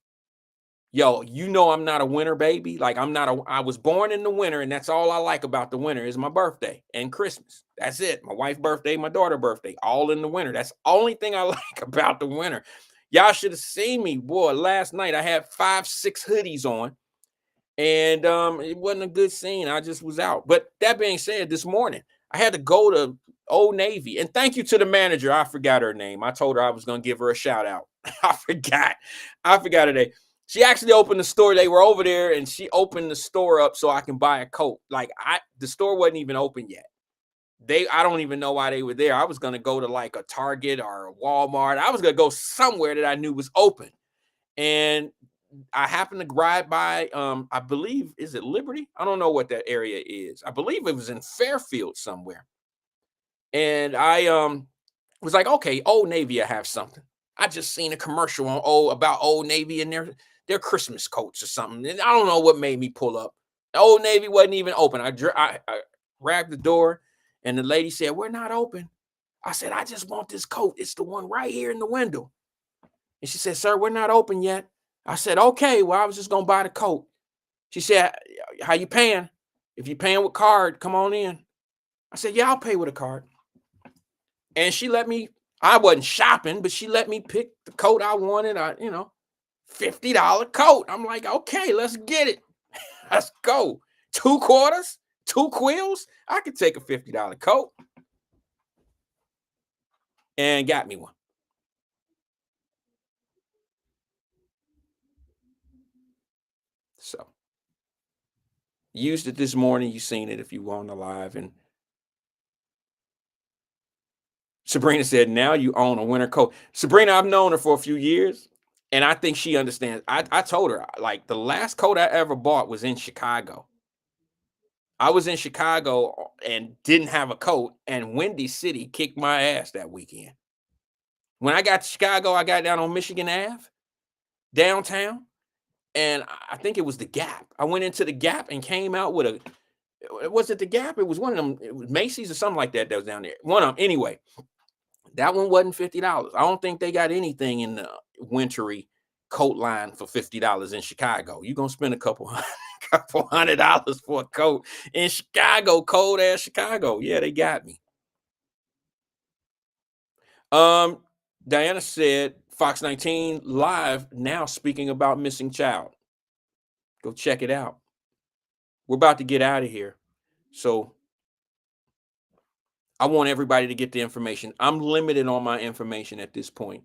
Yo, you know I'm not a winter baby. Like I was born in the winter, and that's all I like about the winter is my birthday and Christmas. That's it. My wife's birthday, my daughter's birthday, all in the winter. That's the only thing I like about the winter. Y'all should have seen me, boy. Last night I had 5-6 hoodies on. And it wasn't a good scene. I just was out. But that being said, this morning, I had to go to Old Navy. And thank you to the manager. I forgot her name. I told her I was going to give her a shout out. I forgot her name. She actually opened the store. They were over there, and she opened the store up so I can buy a coat. Like, the store wasn't even open yet. I don't even know why they were there. I was going to go to like a Target or a Walmart. I was going to go somewhere that I knew was open. And I happened to ride by, I believe, is it Liberty? I don't know what that area is. I believe it was in Fairfield somewhere. And I was like, okay, Old Navy, I have something. I just seen a commercial on about Old Navy and their Christmas coats or something. And I don't know what made me pull up. The Old Navy wasn't even open. I grabbed the door, and the lady said, "We're not open." I said, "I just want this coat. It's the one right here in the window." And she said, "Sir, we're not open yet." I said, "Okay, well, I was just going to buy the coat." She said, "How you paying? If you're paying with card, come on in." I said, "Yeah, I'll pay with a card." And she let me, I wasn't shopping, but she let me pick the coat I wanted. $50 coat. I'm like, okay, let's get it. Let's go. 2 quarters, 2 quills. I could take a $50 coat. And got me one. So used it this morning. You seen it if you were on the live. And Sabrina said, "Now you own a winter coat." Sabrina, I've known her for a few years, and I think she understands. I told her, like, the last coat I ever bought was in Chicago. I was in Chicago and didn't have a coat, and Windy City kicked my ass that weekend. When I got to Chicago, I got down on Michigan Ave, downtown, and I think it was the Gap. I went into the Gap and came out with was it the Gap? It was one of them. It was Macy's or something like that was down there. One of them. Anyway, that one wasn't $50. I don't think they got anything in the wintry coat line for $50 in Chicago. You're going to spend a couple $100 for a coat in Chicago, cold ass Chicago. Yeah, they got me. Diana said, Fox 19 Live now speaking about missing child. Go check it out. We're about to get out of here. So I want everybody to get the information. I'm limited on my information at this point.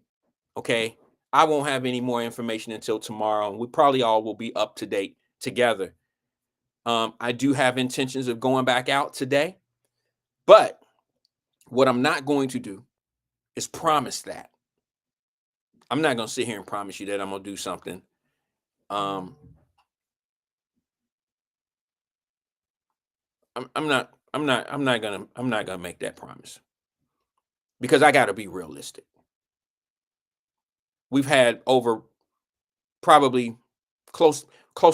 Okay. I won't have any more information until tomorrow. And we probably all will be up to date together. I do have intentions of going back out today. But what I'm not going to do is promise that. I'm not going to sit here and promise you that I'm going to do something. I'm not gonna make that promise, because I got to be realistic. We've had over probably close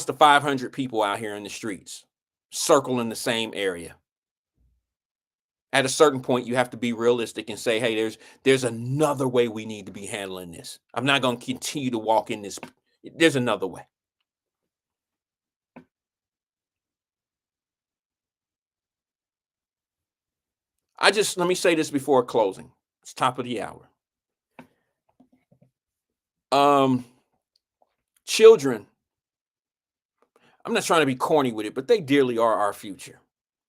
to 500 people out here in the streets, circling the same area. At a certain point, you have to be realistic and say, hey, there's another way we need to be handling this. I'm not going to continue to walk in this. There's another way. Let me say this before closing. It's top of the hour. Children, I'm not trying to be corny with it, but they dearly are our future.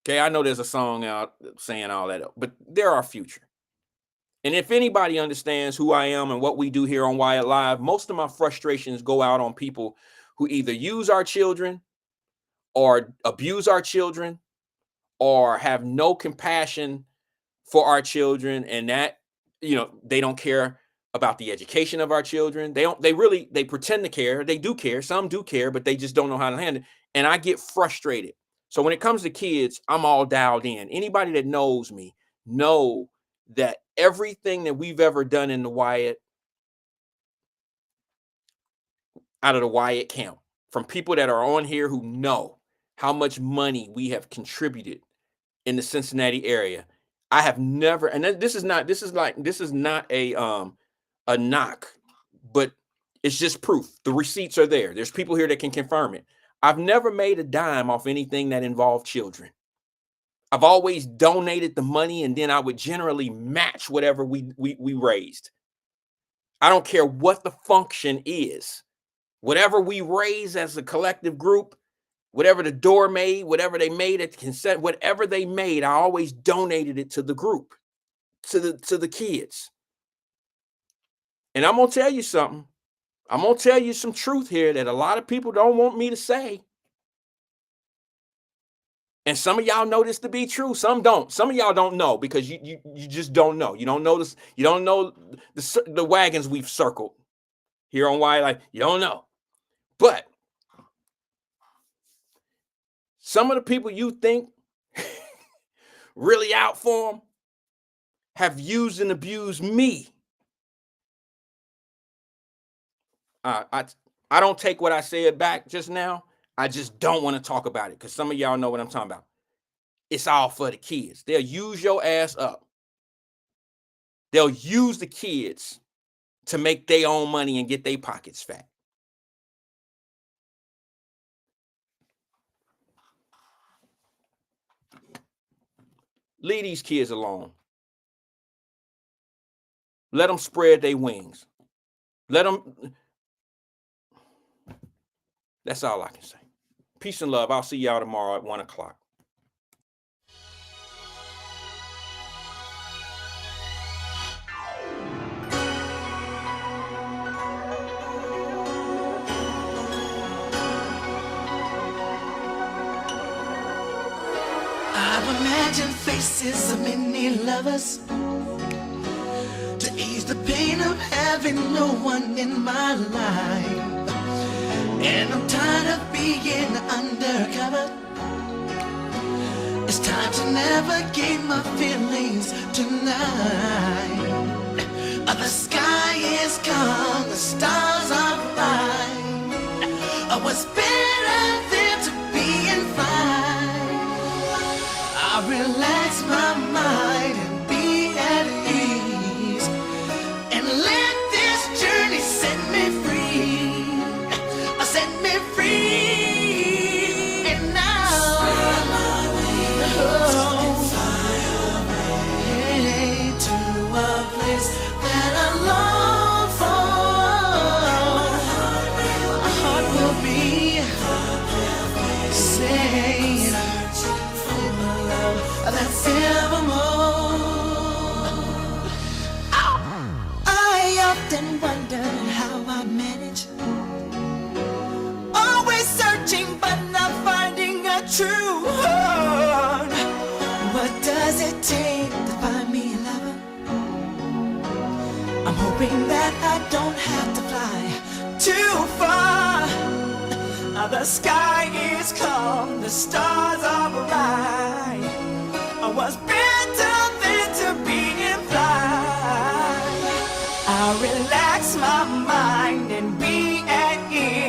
Okay, I know there's a song out saying all that, but they're our future. And if anybody understands who I am and what we do here on Wyatt Live, most of my frustrations go out on people who either use our children or abuse our children or have no compassion for our children, and that, they don't care about the education of our children. They pretend to care. They do care. Some do care, but they just don't know how to handle it. And I get frustrated. So when it comes to kids, I'm all dialed in. Anybody that knows me know that everything that we've ever done in the Wyatt, out of the Wyatt camp, from people that are on here who know how much money we have contributed in the Cincinnati area, I have never, and this is not a knock, but it's just proof. The receipts are there. There's people here that can confirm it. I've never made a dime off anything that involved children. I've always donated the money, and then I would generally match whatever we raised. I don't care what the function is. Whatever we raise as a collective group, whatever the door made, whatever they made at the consent, whatever they made, I always donated it to the group, to the kids. And I'm going to tell you something. I'm going to tell you some truth here that a lot of people don't want me to say. And some of y'all know this to be true. Some don't. Some of y'all don't know because you just don't know. You don't know this. You don't know the wagons we've circled here on Wyatt. You don't know. But some of the people you think really out for them have used and abused me. I don't take what I said back just now. I just don't want to talk about it because some of y'all know what I'm talking about. It's all for the kids. They'll use your ass up. They'll use the kids to make their own money and get their pockets fat. Leave these kids alone. Let them spread their wings. Let them. That's all I can say. Peace and love. I'll see y'all tomorrow at 1 o'clock. I've imagined faces of many lovers to ease the pain of having no one in my life. And I'm tired of being undercover. It's time to navigate my feelings tonight. The sky is calm, the stars are bright. What's better than to be in flight? I relax my mind and be at ease, and let this journey set me free. Set me free, and now hey, to a place that I long for. My heart will be saved for love that's evermore. I often wonder how I manage, searching but not finding a true heart. What does it take to find me a lover? I'm hoping that I don't have to fly too far. The sky is calm, the stars are bright. What's better than to be in flight? I'll relax my mind and be at ease.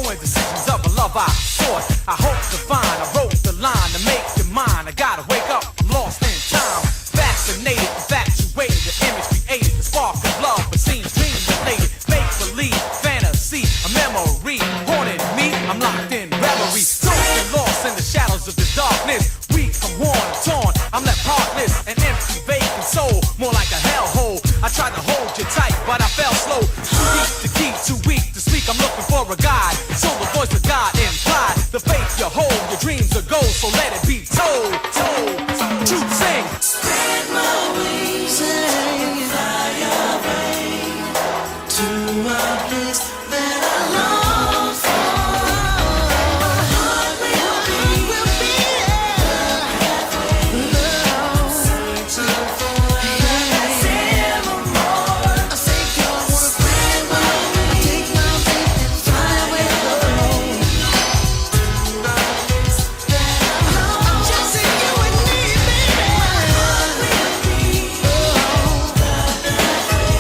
doing decisions of a love I sought. I hope to find, I wrote the line to make you mine. I gotta wake up, I'm lost in time. Fascinated, infatuated, the image created, the spark of love, but seems dream related. Make believe, fantasy, a memory haunted me. I'm locked in reverie, lost and lost in the shadows of the darkness. Weak, I'm worn, I'm torn, I'm left heartless, an empty, vacant soul, more like a hellhole. I tried to hold you tight, but I fell slow. Too deep to keep, too weak to speak. I'm looking for a guide. So the voice of God implied, the faith you hold, your dreams are gold, so let it be told. To sing. Spread my wings and fly away to a place that I long for. My heart will be searching for that evermore. I say, girl, I wanna spread my wings, take my faith and fly away to a place that I long for. Just you and me, baby. My heart will be the pathway.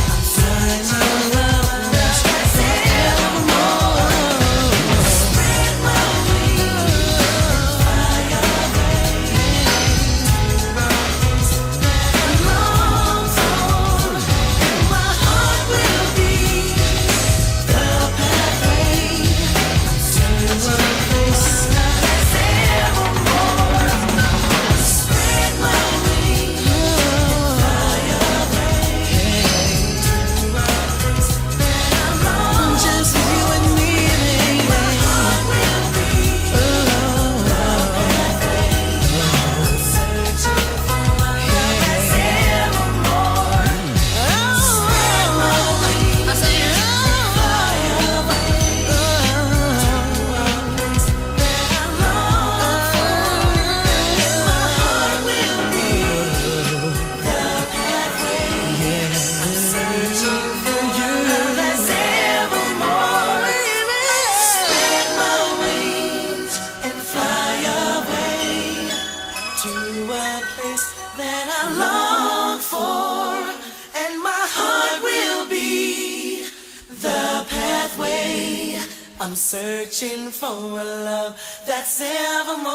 I'm flying to love that's evermore. Spread my wings and fly away to a place that I long for. And my heart will be the pathway to a place that's evermore. Spread my wings and fly away to a place that I long for. Just you and me, baby. My heart will be the pathway. I'm searching for love that's evermore. Spread my wings and fly away to a place that I long for. And my heart will be the pathway. I'm searching for love that's evermore. Spread my wings and fly away to a place that I long for. And my heart will be the pathway. I'm searching for a love that's evermore.